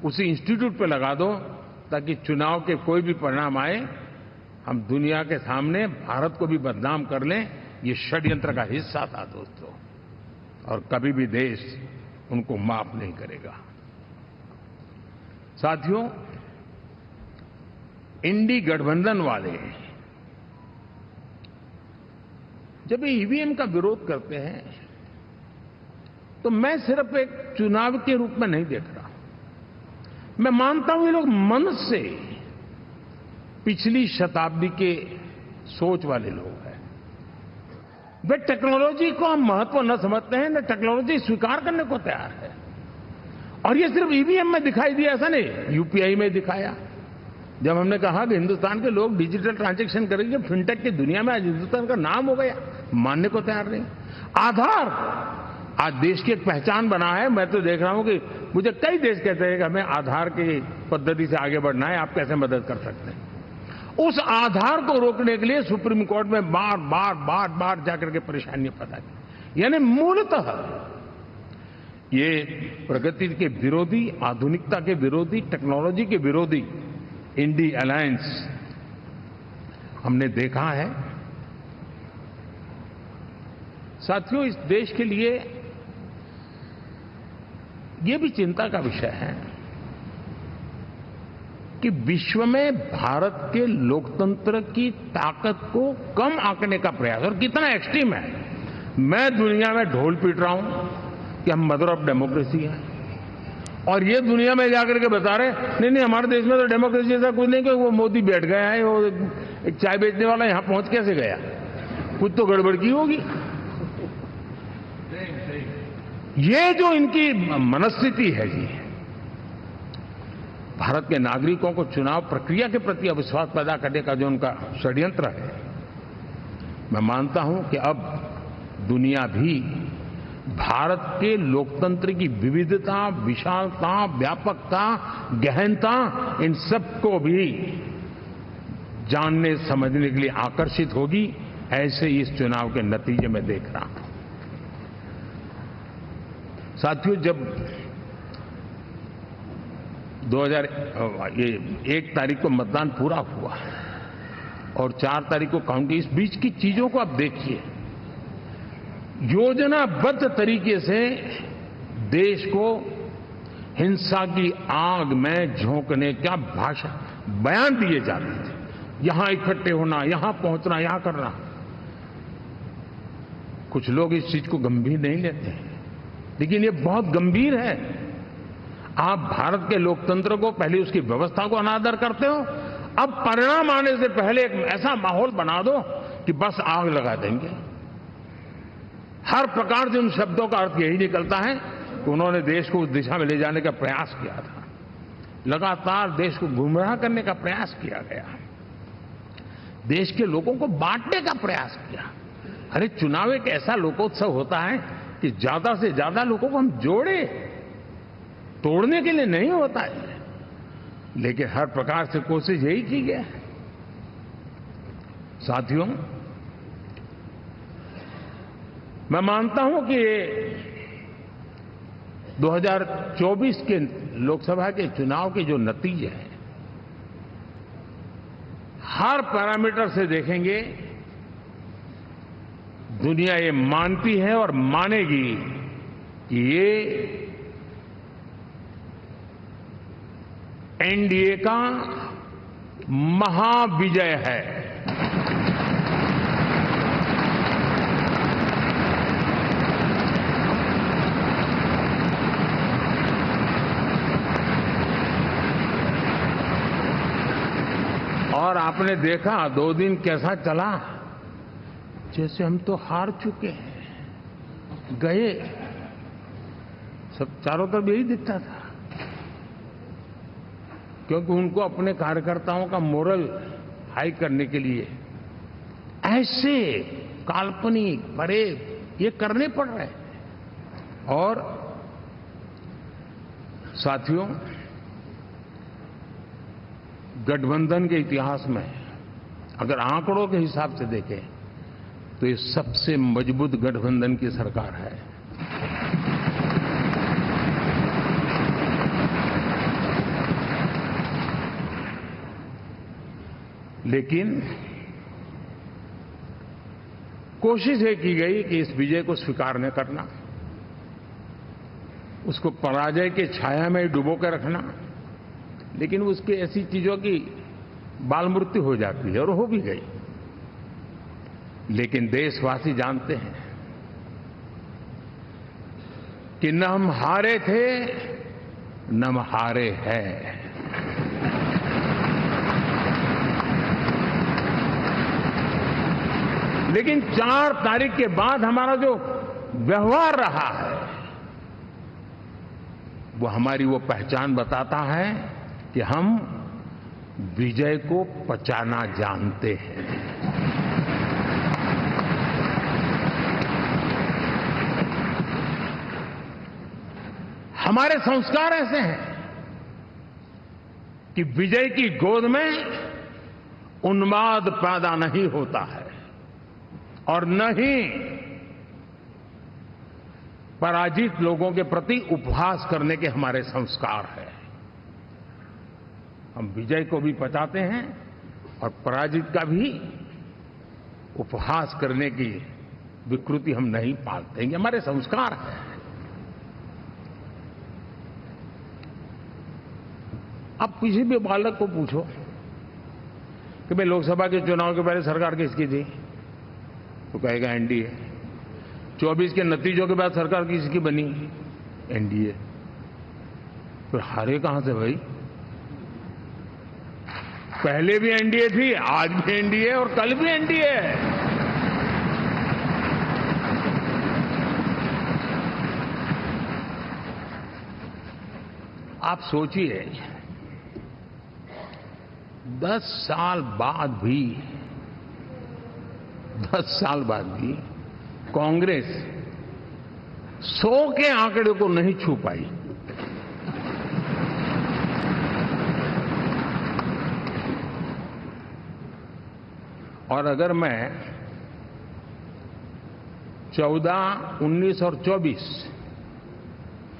उसी इंस्टीट्यूट पे लगा दो ताकि चुनाव के कोई भी परिणाम आए, हम दुनिया के सामने भारत को भी बदनाम कर लें। ये षड्यंत्र का हिस्सा था दोस्तों, और कभी भी देश उनको माफ नहीं करेगा। साथियों, इंडी गठबंधन वाले जब ईवीएम का विरोध करते हैं तो मैं सिर्फ एक चुनाव के रूप में नहीं देख रहा। मैं मानता हूं ये लोग मन से पिछली शताब्दी के सोच वाले लोग हैं। वे टेक्नोलॉजी को हम महत्व न समझते हैं, न टेक्नोलॉजी स्वीकार करने को तैयार है। और ये सिर्फ ईवीएम में दिखाई दिया, ऐसा नहीं, यूपीआई में दिखाया। जब हमने कहा कि हिंदुस्तान के लोग डिजिटल ट्रांजैक्शन करेंगे, फिनटेक की दुनिया में आज हिंदुस्तान का नाम हो गया, मानने को तैयार नहीं। आधार आज देश की एक पहचान बना है। मैं तो देख रहा हूं कि मुझे कई देश कहते हैं कि हमें आधार की पद्धति से आगे बढ़ना है, आप कैसे मदद कर सकते हैं। उस आधार को रोकने के लिए सुप्रीम कोर्ट में बार जाकर के परेशानियां पैदा की। यानी मूलतः ये प्रगति के विरोधी, आधुनिकता के विरोधी, टेक्नोलॉजी के विरोधी इंडी अलायंस हमने देखा है। साथियों, इस देश के लिए ये भी चिंता का विषय है कि विश्व में भारत के लोकतंत्र की ताकत को कम आंकने का प्रयास, और कितना एक्सट्रीम है। मैं दुनिया में ढोल पीट रहा हूं कि हम मदर ऑफ डेमोक्रेसी है, और ये दुनिया में जाकर के बता रहे नहीं हमारे देश में तो डेमोक्रेसी ऐसा कुछ नहीं, कि वो मोदी बैठ गया है, वो एक चाय बेचने वाला यहां पहुंच कैसे गया, कुछ तो गड़बड़ की होगी। ये जो इनकी मनस्थिति है जी, भारत के नागरिकों को चुनाव प्रक्रिया के प्रति अविश्वास पैदा करने का जो उनका षड्यंत्र है, मैं मानता हूं कि अब दुनिया भी भारत के लोकतंत्र की विविधता, विशालता, व्यापकता, गहनता, इन सबको भी जानने समझने के लिए आकर्षित होगी। ऐसे इस चुनाव के नतीजे में देख रहा हूं। साथियों, जब 1 तारीख को मतदान पूरा हुआ और 4 तारीख को काउंटिंग, इस बीच की चीजों को आप देखिए। योजनाबद्ध तरीके से देश को हिंसा की आग में झोंकने का बयान दिए जाते थे। यहां इकट्ठे होना, यहां पहुंचना, यहां करना। कुछ लोग इस चीज को गंभीर नहीं लेते हैं, लेकिन ये बहुत गंभीर है। आप भारत के लोकतंत्र को, पहले उसकी व्यवस्था को अनादर करते हो, अब परिणाम आने से पहले एक ऐसा माहौल बना दो कि बस आग लगा देंगे। हर प्रकार से उन शब्दों का अर्थ यही निकलता है कि उन्होंने देश को उस दिशा में ले जाने का प्रयास किया था। लगातार देश को गुमराह करने का प्रयास किया गया, देश के लोगों को बांटने का प्रयास किया। अरे चुनाव एक ऐसा लोकोत्सव होता है कि ज्यादा से ज्यादा लोगों को हम जोड़े, तोड़ने के लिए नहीं होता है। लेकिन हर प्रकार से कोशिश यही की गई। साथियों, मैं मानता हूं कि 2024 के लोकसभा के चुनाव के जो नतीजे हैं, हर पैरामीटर से देखेंगे, दुनिया ये मानती है और मानेगी कि ये एनडीए का महाविजय है। और आपने देखा 2 दिन कैसा चला, जैसे हम तो हार चुके हैं, गए। सब चारों तरफ यही दिखता था, क्योंकि उनको अपने कार्यकर्ताओं का मोरल हाई करने के लिए ऐसे काल्पनिक परेड ये करने पड़ रहे हैं। और साथियों, गठबंधन के इतिहास में अगर आंकड़ों के हिसाब से देखें तो ये सबसे मजबूत गठबंधन की सरकार है। लेकिन कोशिश ये की गई कि इस विजय को स्वीकार न करना, उसको पराजय के छाया में डुबो कर रखना। लेकिन उसकी ऐसी चीजों की बाल मृत्यु हो जाती है, और हो भी गई। लेकिन देशवासी जानते हैं कि न हम हारे थे, न हम हारे हैं। लेकिन 4 तारीख के बाद हमारा जो व्यवहार रहा है वो हमारी वो पहचान बताता है कि हम विजय को पचाना जानते हैं। हमारे संस्कार ऐसे हैं कि विजय की गोद में उन्माद पैदा नहीं होता है और न ही पराजित लोगों के प्रति उपहास करने के हमारे संस्कार हैं। हम विजय को भी पचाते हैं और पराजित का भी उपहास करने की विकृति हम नहीं पालते। ये हमारे संस्कार हैं। अब किसी भी बालक को पूछो कि भाई लोकसभा के चुनाव के पहले सरकार किसकी थी, तो कहेगा एनडीए। 24 के नतीजों के बाद सरकार किसकी बनी, एनडीए। फिर हारे कहां से भाई? पहले भी एनडीए थी, आज भी एनडीए और कल भी एनडीए है। आप सोचिए 10 साल बाद भी कांग्रेस 100 के आंकड़े को नहीं छू पाई। और अगर मैं 14, 19 और 24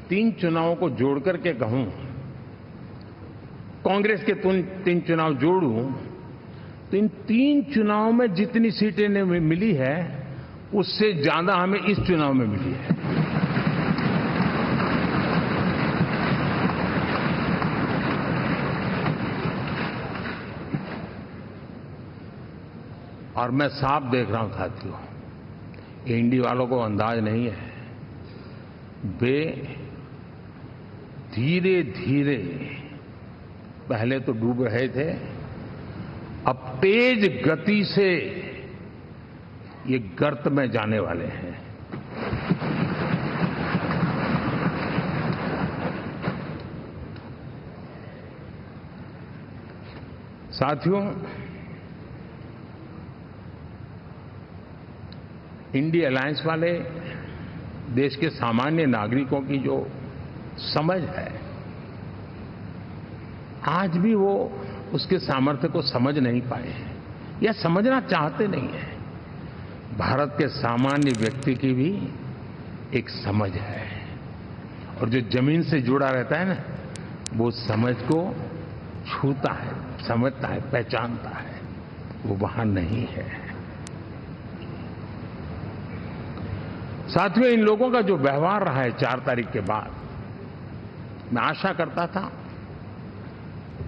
3 चुनावों को जोड़ करके कहूं, कांग्रेस के 3 चुनाव जोड़ूं, तो इन 3 चुनावों में जितनी सीटें मिली है उससे ज्यादा हमें इस चुनाव में मिली है। और मैं साफ देख रहा हूं साथियों, एनडीए वालों को अंदाज नहीं है। वे धीरे धीरे पहले तो डूब रहे थे, अब तेज गति से ये गर्त में जाने वाले हैं। साथियों, इंडिया अलायंस वाले देश के सामान्य नागरिकों की जो समझ है, आज भी वो उसके सामर्थ्य को समझ नहीं पाए हैं या समझना चाहते नहीं हैं। भारत के सामान्य व्यक्ति की भी एक समझ है, और जो जमीन से जुड़ा रहता है ना, वो समझ को छूता है, समझता है, पहचानता है। वो वहां नहीं है। साथियों, इन लोगों का जो व्यवहार रहा है 4 तारीख के बाद, मैं आशा करता था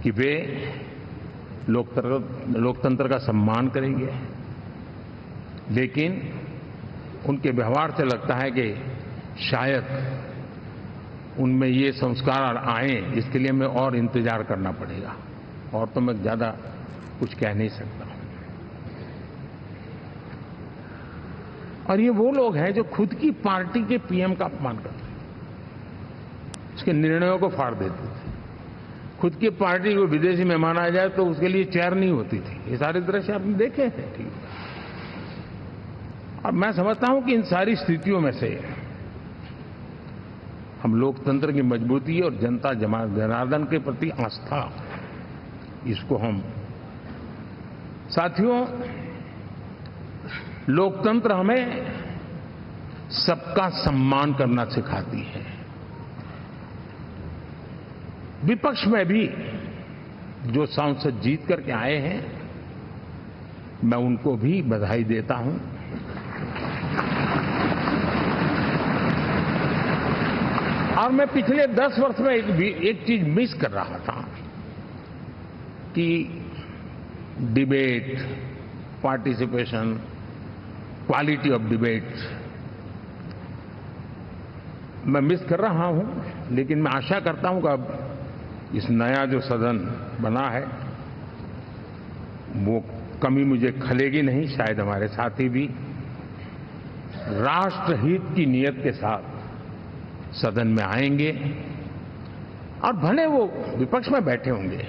कि वे लोकतंत्र का सम्मान करेंगे, लेकिन उनके व्यवहार से लगता है कि शायद उनमें ये संस्कार आए, इसके लिए हमें और इंतजार करना पड़ेगा। और तो मैं ज्यादा कुछ कह नहीं सकता। और ये वो लोग हैं जो खुद की पार्टी के पीएम का अपमान करते हैं, उसके निर्णयों को फाड़ देते थे। खुद की पार्टी को विदेशी मेहमान आ जाए तो उसके लिए चेयर नहीं होती थी। ये सारे दृश्य आपने देखे हैं। ठीक, और मैं समझता हूं कि इन सारी स्थितियों में से हम लोकतंत्र की मजबूती और जनता जनार्दन के प्रति आस्था, इसको हम, साथियों, लोकतंत्र हमें सबका सम्मान करना सिखाती है। विपक्ष में भी जो सांसद जीत करके आए हैं, मैं उनको भी बधाई देता हूं। और मैं पिछले 10 वर्ष में एक चीज मिस कर रहा था कि debate, participation, quality of debate मैं मिस कर रहा हूं। लेकिन मैं आशा करता हूं कि अब इस नया जो सदन बना है वो कमी मुझे खलेगी नहीं, शायद हमारे साथी भी राष्ट्रहित की नीयत के साथ सदन में आएंगे और भले वो विपक्ष में बैठे होंगे,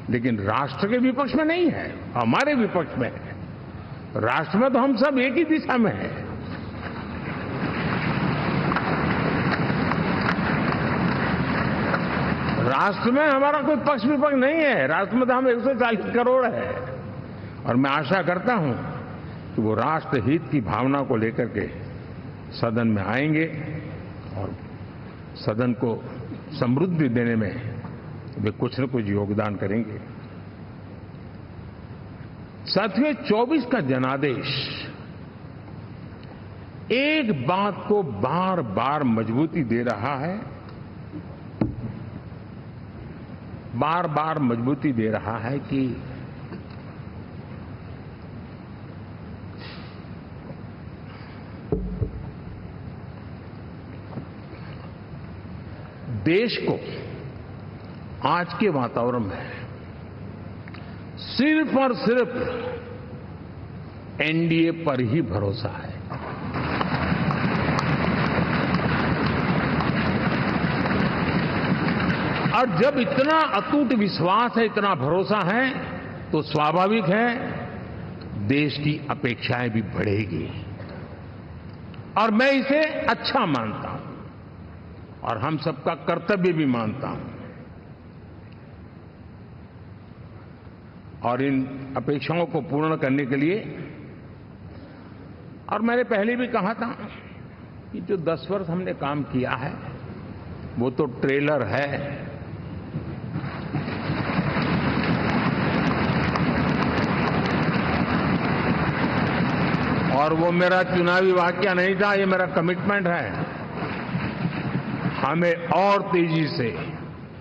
लेकिन राष्ट्र के विपक्ष में नहीं है, हमारे विपक्ष में है। राष्ट्र में तो हम सब एक ही दिशा में हैं। राष्ट्र में हमारा कोई पक्ष विपक्ष नहीं है। राष्ट्र में तो हम 140 करोड़ है और मैं आशा करता हूं कि वो राष्ट्र हित की भावना को लेकर के सदन में आएंगे और सदन को समृद्धि देने में वे कुछ न कुछ योगदान करेंगे। साथियों, 24 का जनादेश एक बात को बार बार मजबूती दे रहा है, बार बार मजबूती दे रहा है कि देश को आज के वातावरण में सिर्फ और सिर्फ एनडीए पर ही भरोसा है। और जब इतना अटूट विश्वास है, इतना भरोसा है, तो स्वाभाविक है देश की अपेक्षाएं भी बढ़ेगी और मैं इसे अच्छा मानता हूं और हम सबका कर्तव्य भी मानता हूं। और इन अपेक्षाओं को पूर्ण करने के लिए, और मैंने पहले भी कहा था कि जो 10 वर्ष हमने काम किया है वो तो ट्रेलर है। और वो मेरा चुनावी वाक्य नहीं था, ये मेरा कमिटमेंट है। हमें और तेजी से,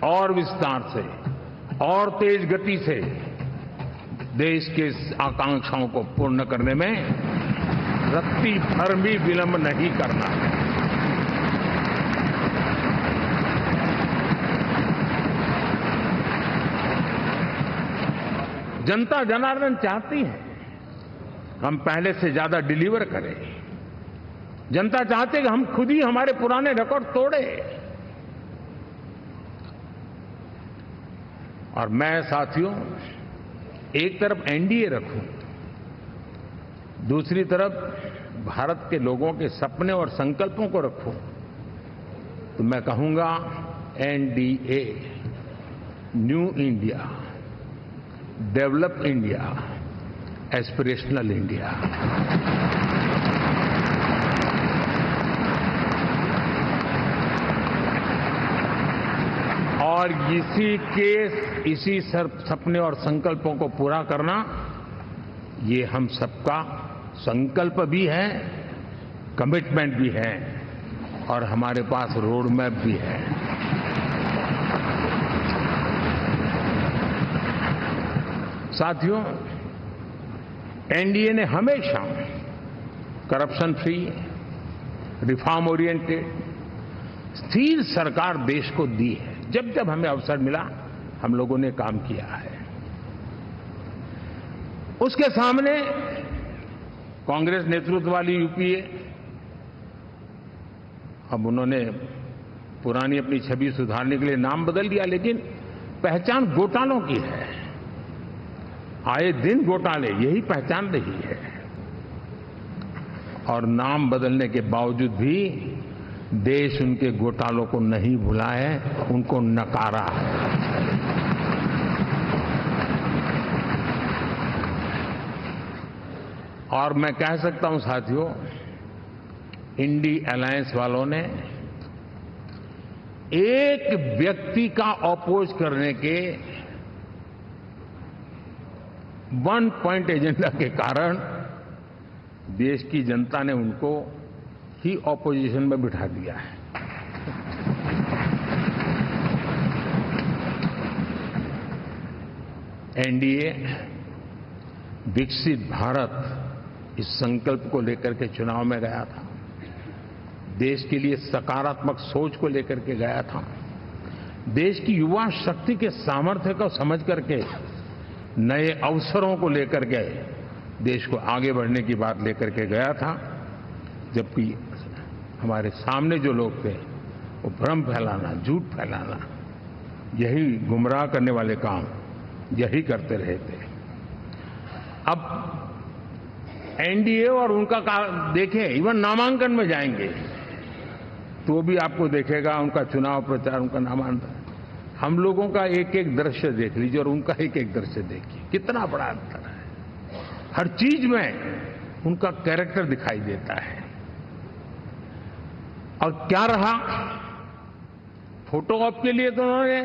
और विस्तार से, और तेज गति से देश के आकांक्षाओं को पूर्ण करने में रत्ती भर भी विलंब नहीं करना है। जनता जनार्दन चाहती है हम पहले से ज्यादा डिलीवर करें। जनता चाहती है कि हम खुद ही हमारे पुराने रिकॉर्ड तोड़े। और मैं साथियों एक तरफ एनडीए रखूं, दूसरी तरफ भारत के लोगों के सपने और संकल्पों को रखूं, तो मैं कहूंगा NDA, new India, develop India, aspirational India. और इसी सपने और संकल्पों को पूरा करना, ये हम सबका संकल्प भी है, कमिटमेंट भी है और हमारे पास रोड मैप भी है। साथियों, एनडीए ने हमेशा करप्शन फ्री, रिफॉर्म ओरिएंटेड, स्थिर सरकार देश को दी है। जब जब हमें अवसर मिला हम लोगों ने काम किया है। उसके सामने कांग्रेस नेतृत्व वाली यूपीए, अब उन्होंने पुरानी अपनी छवि सुधारने के लिए नाम बदल दिया, लेकिन पहचान घोटालों की है। आए दिन घोटाले, यही पहचान रही है। और नाम बदलने के बावजूद भी देश उनके घोटालों को नहीं भुला है, उनको नकारा है। और मैं कह सकता हूं साथियों, इंडी अलायंस वालों ने एक व्यक्ति का अपोज करने के वन पॉइंट एजेंडा के कारण देश की जनता ने उनको ही ऑपोजिशन में बिठा दिया है। एनडीए विकसित भारत इस संकल्प को लेकर के चुनाव में गया था, देश के लिए सकारात्मक सोच को लेकर के गया था, देश की युवा शक्ति के सामर्थ्य को समझ करके नए अवसरों को लेकर के देश को आगे बढ़ने की बात लेकर के गया था, जबकि हमारे सामने जो लोग थे वो भ्रम फैलाना, झूठ फैलाना, यही गुमराह करने वाले काम यही करते रहे थे। अब एनडीए और उनका देखें, इवन नामांकन में जाएंगे तो भी आपको देखेगा उनका चुनाव प्रचार, उनका नामांकन, हम लोगों का एक एक दृश्य देख लीजिए और उनका एक एक दृश्य देखिए, कितना बड़ा अंतर है। हर चीज में उनका कैरेक्टर दिखाई देता है। और क्या रहा, फोटो ऑप के लिए तो उन्होंने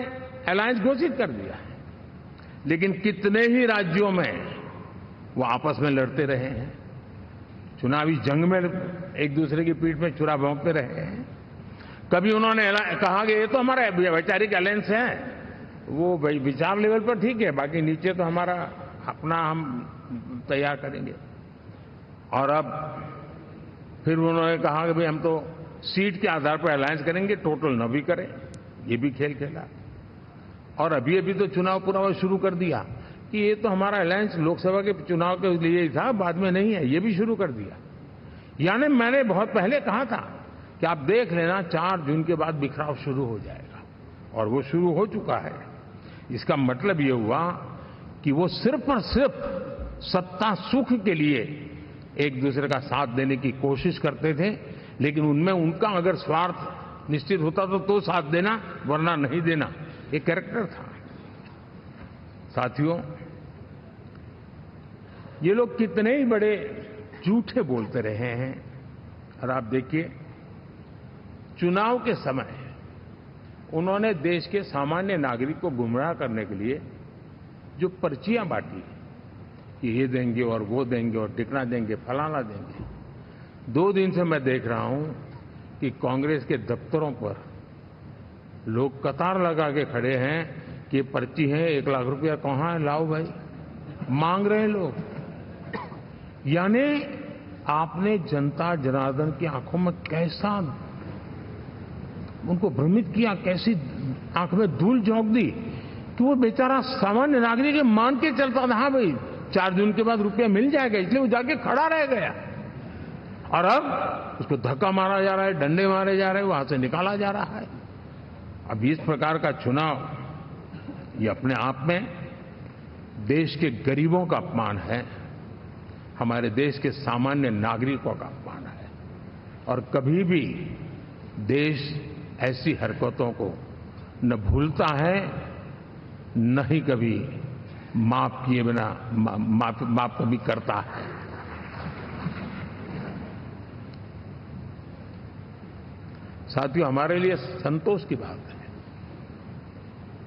अलायंस घोषित कर दिया, लेकिन कितने ही राज्यों में वो आपस में लड़ते रहे हैं, चुनावी जंग में एक दूसरे की पीठ में छुरा भोंकते रहे हैं। कभी उन्होंने कहा कि ये तो हमारा वैचारिक अलायंस है, वो विचार लेवल पर ठीक है, बाकी नीचे तो हमारा अपना हम तैयार करेंगे। और अब फिर उन्होंने कहा कि भाई हम तो सीट के आधार पर अलायंस करेंगे, टोटल न भी करें, ये भी खेल खेला। और अभी अभी तो चुनाव पूरा शुरू कर दिया कि ये तो हमारा अलायंस लोकसभा के चुनाव के लिए ही था, बाद में नहीं है, ये भी शुरू कर दिया। यानी मैंने बहुत पहले कहा था कि आप देख लेना 4 जून के बाद बिखराव शुरू हो जाएगा, और वो शुरू हो चुका है। इसका मतलब ये हुआ कि वो सिर्फ और सिर्फ सत्ता सुख के लिए एक दूसरे का साथ देने की कोशिश करते थे, लेकिन उनमें उनका अगर स्वार्थ निश्चित होता तो साथ देना, वरना नहीं देना, ये कैरेक्टर था। साथियों, ये लोग कितने ही बड़े झूठे बोलते रहे हैं। और आप देखिए, चुनाव के समय उन्होंने देश के सामान्य नागरिक को गुमराह करने के लिए जो पर्चियां बांटी कि ये देंगे और वो देंगे और टिकना देंगे, फलाना देंगे, 2 दिन से मैं देख रहा हूं कि कांग्रेस के दफ्तरों पर लोग कतार लगा के खड़े हैं कि पर्ची है, 1 लाख रुपया कहां है, लाओ भाई, मांग रहे हैं लोग। यानी आपने जनता जनार्दन की आंखों में कैसा उनको भ्रमित किया, कैसी आंख में धूल झोंक दी कि वो बेचारा सामान्य नागरिक मान के चलता था, हाँ भाई 4 जून के बाद रुपया मिल जाएगा, इसलिए वो जाके खड़ा रह गया। और अब उसको धक्का मारा जा रहा है, डंडे मारे जा रहे हैं, वहां से निकाला जा रहा है। अब इस प्रकार का चुनाव, ये अपने आप में देश के गरीबों का अपमान है, हमारे देश के सामान्य नागरिकों का अपमान है। और कभी भी देश ऐसी हरकतों को न भूलता है, न ही कभी माफ किए बिना माफ कभी करता है। साथियों, हमारे लिए संतोष की बात है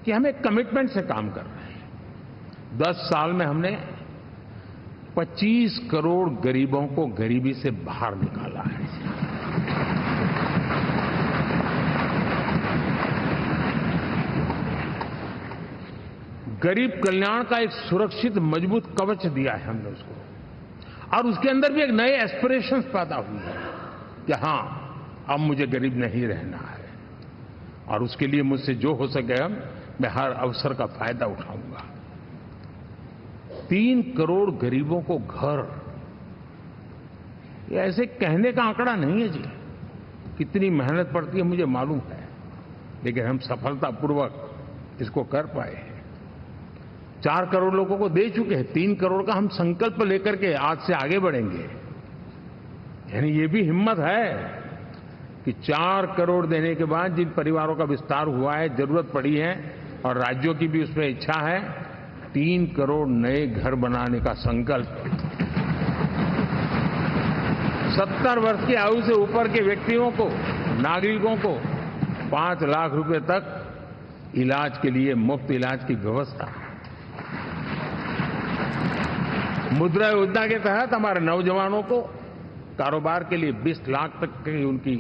कि हम एक कमिटमेंट से काम कर रहे हैं। 10 साल में हमने 25 करोड़ गरीबों को गरीबी से बाहर निकाला है। गरीब कल्याण का एक सुरक्षित मजबूत कवच दिया है हमने उसको, और उसके अंदर भी एक नए एस्पिरेशंस पैदा हुए हैं कि हां, अब मुझे गरीब नहीं रहना है, और उसके लिए मुझसे जो हो सके मैं हर अवसर का फायदा उठाऊंगा। 3 करोड़ गरीबों को घर, ये ऐसे कहने का आंकड़ा नहीं है जी, कितनी मेहनत पड़ती है मुझे मालूम है, लेकिन हम सफलतापूर्वक इसको कर पाए हैं। 4 करोड़ लोगों को दे चुके हैं, 3 करोड़ का हम संकल्प लेकर के आज से आगे बढ़ेंगे। यानी ये भी हिम्मत है कि 4 करोड़ देने के बाद जिन परिवारों का विस्तार हुआ है, जरूरत पड़ी है, और राज्यों की भी उसमें इच्छा है, 3 करोड़ नए घर बनाने का संकल्प। 70 वर्ष की आयु से ऊपर के व्यक्तियों को, नागरिकों को 5 लाख रुपए तक इलाज के लिए मुफ्त इलाज की व्यवस्था। मुद्रा योजना के तहत हमारे नौजवानों को कारोबार के लिए 20 लाख तक की उनकी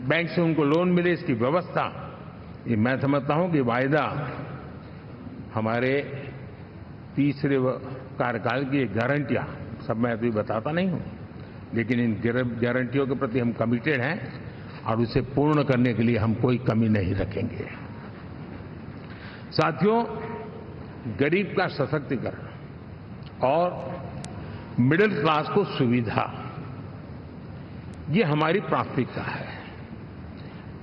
बैंक से उनको लोन मिले, इसकी व्यवस्था। ये मैं समझता हूं कि वायदा हमारे तीसरे कार्यकाल की गारंटियां, सब मैं अभी बताता नहीं हूं, लेकिन इन गारंटियों के प्रति हम कमिटेड हैं और उसे पूर्ण करने के लिए हम कोई कमी नहीं रखेंगे। साथियों, गरीब का सशक्तिकरण और मिडिल क्लास को सुविधा, ये हमारी प्राथमिकता है,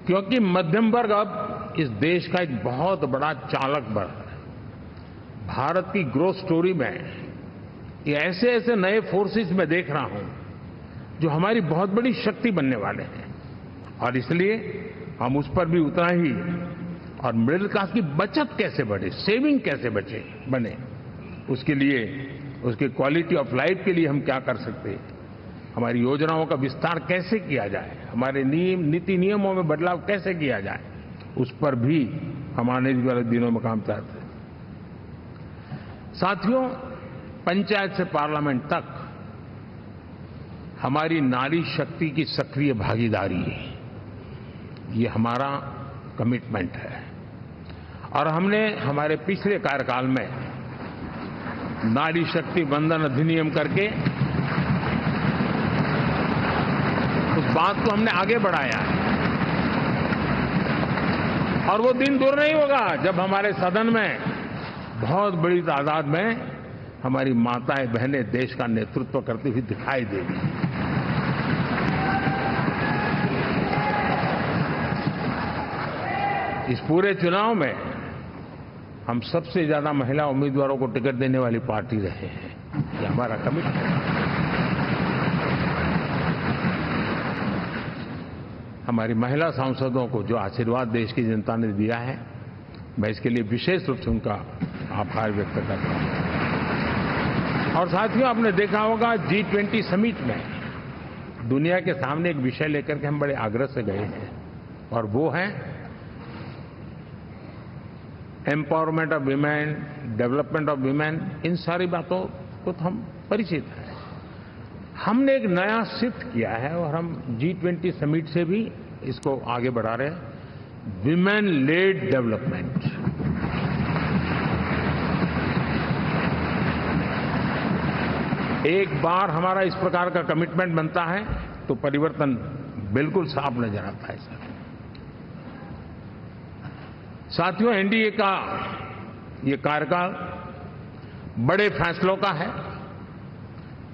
क्योंकि मध्यम वर्ग अब इस देश का एक बहुत बड़ा चालक बल है। भारत की ग्रोथ स्टोरी में ये ऐसे ऐसे नए फोर्सेस मैं देख रहा हूं जो हमारी बहुत बड़ी शक्ति बनने वाले हैं, और इसलिए हम उस पर भी उतना ही, और मिडिल क्लास की बचत कैसे बढ़े, सेविंग कैसे बने, उसके लिए, उसके क्वालिटी ऑफ लाइफ के लिए हम क्या कर सकते हैं, हमारी योजनाओं का विस्तार कैसे किया जाए, हमारे नीति नियमों में बदलाव कैसे किया जाए, उस पर भी हम आने वाले दिनों में काम चाहते हैं। साथियों, पंचायत से पार्लियामेंट तक हमारी नारी शक्ति की सक्रिय भागीदारी, ये हमारा कमिटमेंट है, और हमने हमारे पिछले कार्यकाल में नारी शक्ति वंदन अधिनियम करके उस बात को हमने आगे बढ़ाया है, और वो दिन दूर नहीं होगा जब हमारे सदन में बहुत बड़ी तादाद में हमारी माताएं बहनें देश का नेतृत्व करती हुई दिखाई देगी। इस पूरे चुनाव में हम सबसे ज्यादा महिला उम्मीदवारों को टिकट देने वाली पार्टी रहे हैं, ये हमारा कमिटमेंट है। हमारी महिला सांसदों को जो आशीर्वाद देश की जनता ने दिया है, मैं इसके लिए विशेष रूप से उनका आभार व्यक्त करता हूं। और साथियों, आपने देखा होगा G20 समिट में दुनिया के सामने एक विषय लेकर के हम बड़े आग्रह से गए हैं, और वो है empowerment of women, development of women. इन सारी बातों को तो हम परिचित हैं। हमने एक नया शिफ्ट किया है, और हम G20 समिट से भी इसको आगे बढ़ा रहे हैं, विमेन लेड डेवलपमेंट। एक बार हमारा इस प्रकार का कमिटमेंट बनता है तो परिवर्तन बिल्कुल साफ नजर आता है। साथियों, एनडीए का ये कार्यकाल बड़े फैसलों का है,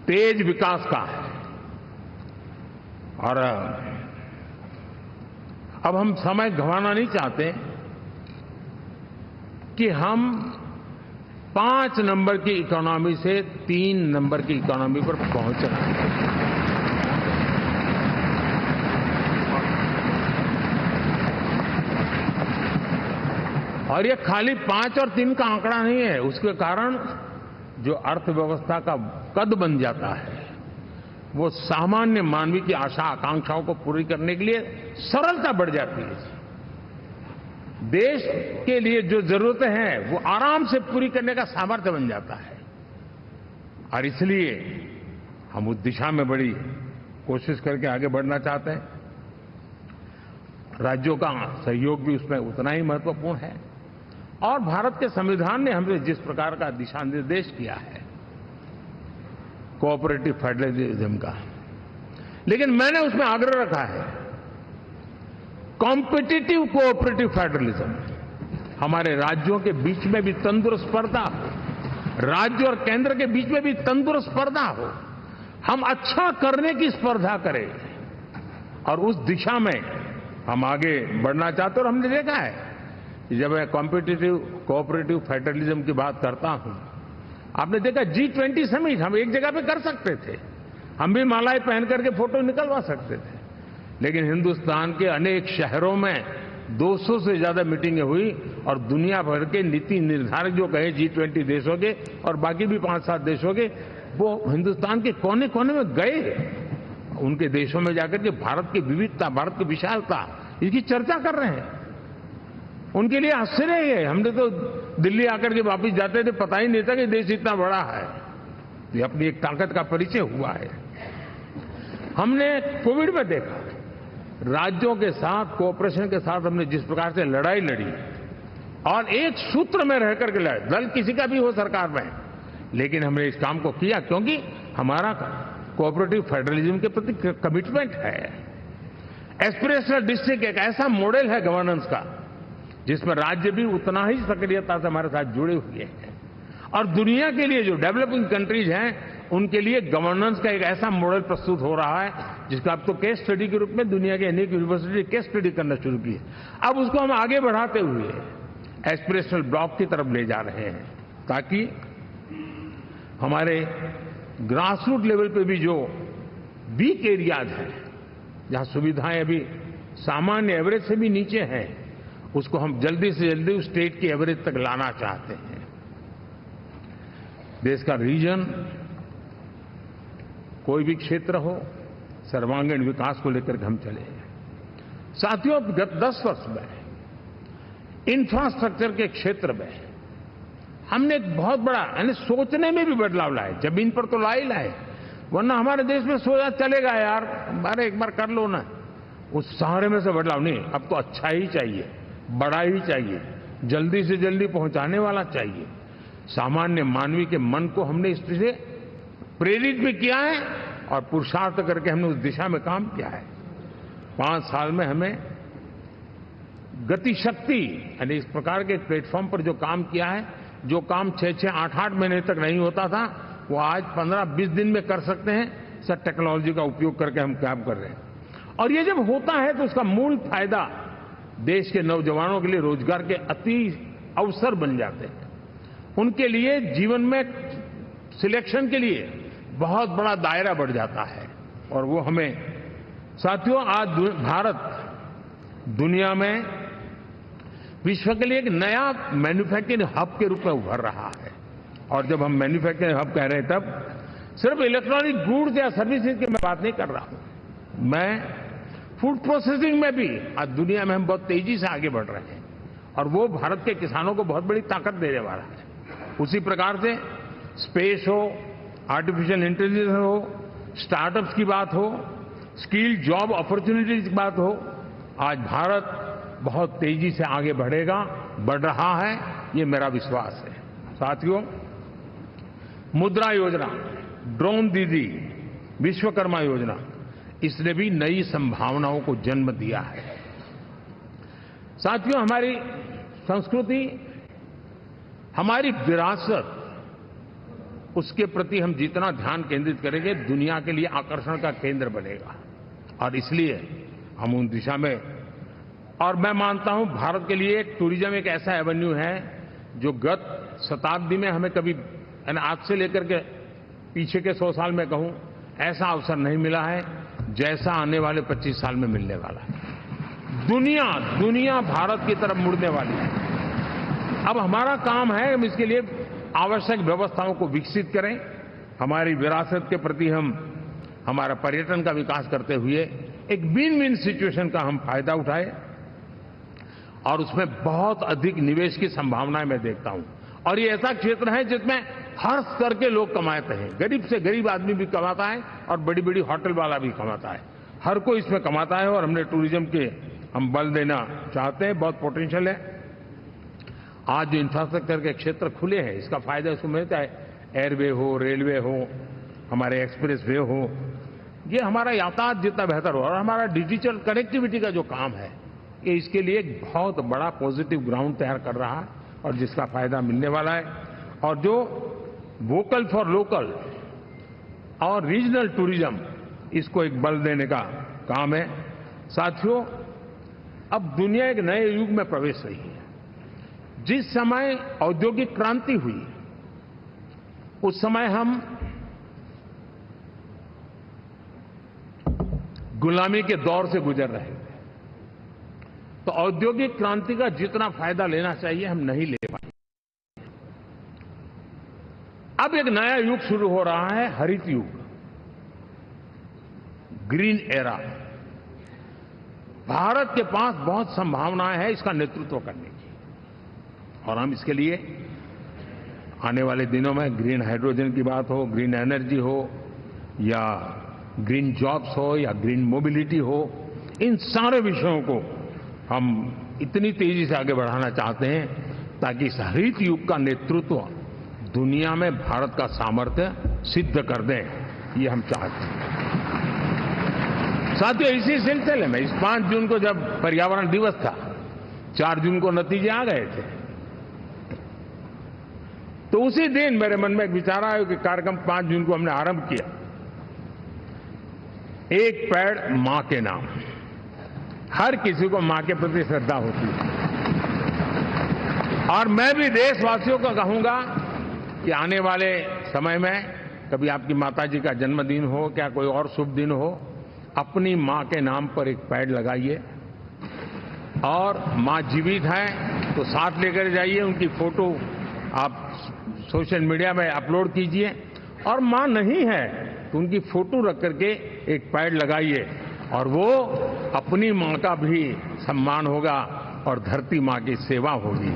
तेज विकास का है, और अब हम समय गंवाना नहीं चाहते कि हम 5 नंबर की इकोनॉमी से 3 नंबर की इकोनॉमी पर पहुंच रहे हैं। और ये खाली 5 और 3 का आंकड़ा नहीं है, उसके कारण जो अर्थव्यवस्था का कद बन जाता है, वो सामान्य मानवी की आशा आकांक्षाओं को पूरी करने के लिए सरलता बढ़ जाती है। देश के लिए जो जरूरतें हैं वो आराम से पूरी करने का सामर्थ्य बन जाता है, और इसलिए हम उस दिशा में बड़ी कोशिश करके आगे बढ़ना चाहते हैं। राज्यों का सहयोग भी उसमें उतना ही महत्वपूर्ण है, और भारत के संविधान ने हमें जिस प्रकार का दिशा निर्देश किया है कोऑपरेटिव फेडरलिज्म का, लेकिन मैंने उसमें आग्रह रखा है कॉम्पिटिटिव कोऑपरेटिव फेडरलिज्म। हमारे राज्यों के बीच में भी तंदुरुस्त स्पर्धा हो, राज्य और केंद्र के बीच में भी तंदुरुस्त स्पर्धा हो, हम अच्छा करने की स्पर्धा करें, और उस दिशा में हम आगे बढ़ना चाहते हैं। और हमने देखा है कि जब मैं कॉम्पिटिटिव कोऑपरेटिव फेडरलिज्म की बात करता हूं, आपने देखा G20 समिट हम एक जगह पे कर सकते थे, हम भी मालाएं पहन करके फोटो निकलवा सकते थे, लेकिन हिंदुस्तान के अनेक शहरों में 200 से ज्यादा मीटिंगें हुई, और दुनिया भर के नीति निर्धारक जो कहे G20 देशों के और बाकी भी 5-7 देशों के, वो हिंदुस्तान के कोने कोने में गए, उनके देशों में जाकर के भारत की विविधता, भारत की विशालता, इसकी चर्चा कर रहे हैं। उनके लिए आश्चर्य है, हमने तो दिल्ली आकर के वापिस जाते थे, पता ही नहीं था कि देश इतना बड़ा है। ये अपनी एक ताकत का परिचय हुआ है। हमने कोविड में देखा, राज्यों के साथ कोऑपरेशन के साथ हमने जिस प्रकार से लड़ाई लड़ी, और एक सूत्र में रह करके लड़े, दल किसी का भी हो सरकार में, लेकिन हमने इस काम को किया क्योंकि हमारा कोऑपरेटिव फेडरलिज्म के प्रति कमिटमेंट है। एस्पिरेशनल डिस्ट्रिक्ट एक ऐसा मॉडल है गवर्नेंस का जिसमें राज्य भी उतना ही सक्रियता से हमारे साथ जुड़े हुए हैं। और दुनिया के लिए जो डेवलपिंग कंट्रीज हैं, उनके लिए गवर्नेंस का एक ऐसा मॉडल प्रस्तुत हो रहा है जिसका अब तो केस स्टडी के रूप में दुनिया के अनेक यूनिवर्सिटी केस स्टडी करना शुरू की है। अब उसको हम आगे बढ़ाते हुए एस्पिरेशनल ब्लॉक की तरफ ले जा रहे हैं, ताकि हमारे ग्रासरूट लेवल पे भी जो वीक एरियाज हैं, जहां सुविधाएं अभी सामान्य एवरेज से भी नीचे हैं, उसको हम जल्दी से जल्दी उस स्टेट की एवरेज तक लाना चाहते हैं। देश का रीजन, कोई भी क्षेत्र हो, सर्वांगीण विकास को लेकर के हम चले। साथियों, गत 10 वर्ष में इंफ्रास्ट्रक्चर के क्षेत्र में हमने एक बहुत बड़ा, यानी सोचने में भी बदलाव लाए। जमीन पर तो लाए, वरना हमारे देश में सोचा चलेगा यार, अरे एक बार कर लो ना, उस सहारे में से बदलाव नहीं। अब तो अच्छा ही चाहिए, बड़ा ही चाहिए, जल्दी से जल्दी पहुंचाने वाला चाहिए। सामान्य मानवीय के मन को हमने इस तरह से प्रेरित भी किया है और पुरुषार्थ करके हमने उस दिशा में काम किया है। 5 साल में हमें गति शक्ति, यानी इस प्रकार के प्लेटफॉर्म पर जो काम किया है, जो काम 6-6, 8-8 महीने तक नहीं होता था, वो आज 15-20 दिन में कर सकते हैं। सर, टेक्नोलॉजी का उपयोग करके हम काम कर रहे हैं। और ये जब होता है तो उसका मूल फायदा देश के नौजवानों के लिए रोजगार के अति अवसर बन जाते हैं। उनके लिए जीवन में सिलेक्शन के लिए बहुत बड़ा दायरा बढ़ जाता है। और वो हमें, साथियों, आज भारत दुनिया में विश्व के लिए एक नया मैन्युफैक्चरिंग हब के रूप में उभर रहा है। और जब हम मैन्युफैक्चरिंग हब कह रहे हैं, तब सिर्फ इलेक्ट्रॉनिक गुड्स या सर्विसेज की मैं बात नहीं कर रहा हूं। मैं फूड प्रोसेसिंग में भी आज दुनिया में हम बहुत तेजी से आगे बढ़ रहे हैं, और वो भारत के किसानों को बहुत बड़ी ताकत देने वाला है। उसी प्रकार से स्पेस हो, आर्टिफिशियल इंटेलिजेंस हो, स्टार्टअप्स की बात हो, स्किल जॉब अपॉर्चुनिटीज की बात हो, आज भारत बहुत तेजी से आगे बढ़ रहा है, ये मेरा विश्वास है। साथियों, मुद्रा योजना, ड्रोन दीदी, विश्वकर्मा योजना, इसने भी नई संभावनाओं को जन्म दिया है। साथियों, हमारी संस्कृति, हमारी विरासत, उसके प्रति हम जितना ध्यान केंद्रित करेंगे, दुनिया के लिए आकर्षण का केंद्र बनेगा। और इसलिए हम उन दिशा में, और मैं मानता हूं भारत के लिए टूरिज्म एक ऐसा एवेन्यू है जो गत शताब्दी में हमें कभी, आज से लेकर के पीछे के 100 साल में कहूं, ऐसा अवसर नहीं मिला है जैसा आने वाले 25 साल में मिलने वाला है। दुनिया भारत की तरफ मुड़ने वाली है। अब हमारा काम है हम इसके लिए आवश्यक व्यवस्थाओं को विकसित करें। हमारी विरासत के प्रति हम हमारा पर्यटन का विकास करते हुए एक विन विन सिचुएशन का हम फायदा उठाएं, और उसमें बहुत अधिक निवेश की संभावनाएं मैं देखता हूं। और ये ऐसा क्षेत्र है जिसमें हर स्तर के लोग कमाते हैं। गरीब से गरीब आदमी भी कमाता है और बड़ी बड़ी होटल वाला भी कमाता है। हर कोई इसमें कमाता है, और हमने टूरिज्म के हम बल देना चाहते हैं। बहुत पोटेंशियल है। आज जो इंफ्रास्ट्रक्चर के क्षेत्र खुले हैं, इसका फायदा इसको मिलता है। एयरवे हो, रेलवे हो, हमारे एक्सप्रेस वे हो, ये हमारा यातायात जितना बेहतर हो, और हमारा डिजिटल कनेक्टिविटी का जो काम है, ये इसके लिए एक बहुत बड़ा पॉजिटिव ग्राउंड तैयार कर रहा है, और जिसका फायदा मिलने वाला है। और जो वोकल फॉर लोकल और रीजनल टूरिज्म, इसको एक बल देने का काम है। साथियों, अब दुनिया एक नए युग में प्रवेश रही है। जिस समय औद्योगिक क्रांति हुई, उस समय हम गुलामी के दौर से गुजर रहे थे। तो औद्योगिक क्रांति का जितना फायदा लेना चाहिए हम नहीं ले पाए। अब एक नया युग शुरू हो रहा है, हरित युग, ग्रीन एरा। भारत के पास बहुत संभावनाएं हैं इसका नेतृत्व करने की, और हम इसके लिए आने वाले दिनों में ग्रीन हाइड्रोजन की बात हो, ग्रीन एनर्जी हो, या ग्रीन जॉब्स हो, या ग्रीन मोबिलिटी हो, इन सारे विषयों को हम इतनी तेजी से आगे बढ़ाना चाहते हैं ताकि इस हरित युग का नेतृत्व दुनिया में भारत का सामर्थ्य सिद्ध कर दें, ये हम चाहते हैं। साथियों, इसी सिलसिले में इस 5 जून को जब पर्यावरण दिवस था, 4 जून को नतीजे आ गए थे। तो उसी दिन मेरे मन में एक विचार आया कि कार्यक्रम 5 जून को हमने आरंभ किया, एक पेड़ मां के नाम। हर किसी को मां के प्रति श्रद्धा होती है, और मैं भी देशवासियों को कहूंगा कि आने वाले समय में कभी आपकी माताजी का जन्मदिन हो, क्या कोई और शुभ दिन हो, अपनी मां के नाम पर एक पेड़ लगाइए, और मां जीवित है तो साथ लेकर जाइए, उनकी फोटो आप सोशल मीडिया में अपलोड कीजिए, और मां नहीं है तो उनकी फोटो रख करके एक पेड़ लगाइए, और वो अपनी मां का भी सम्मान होगा और धरती मां की सेवा होगी।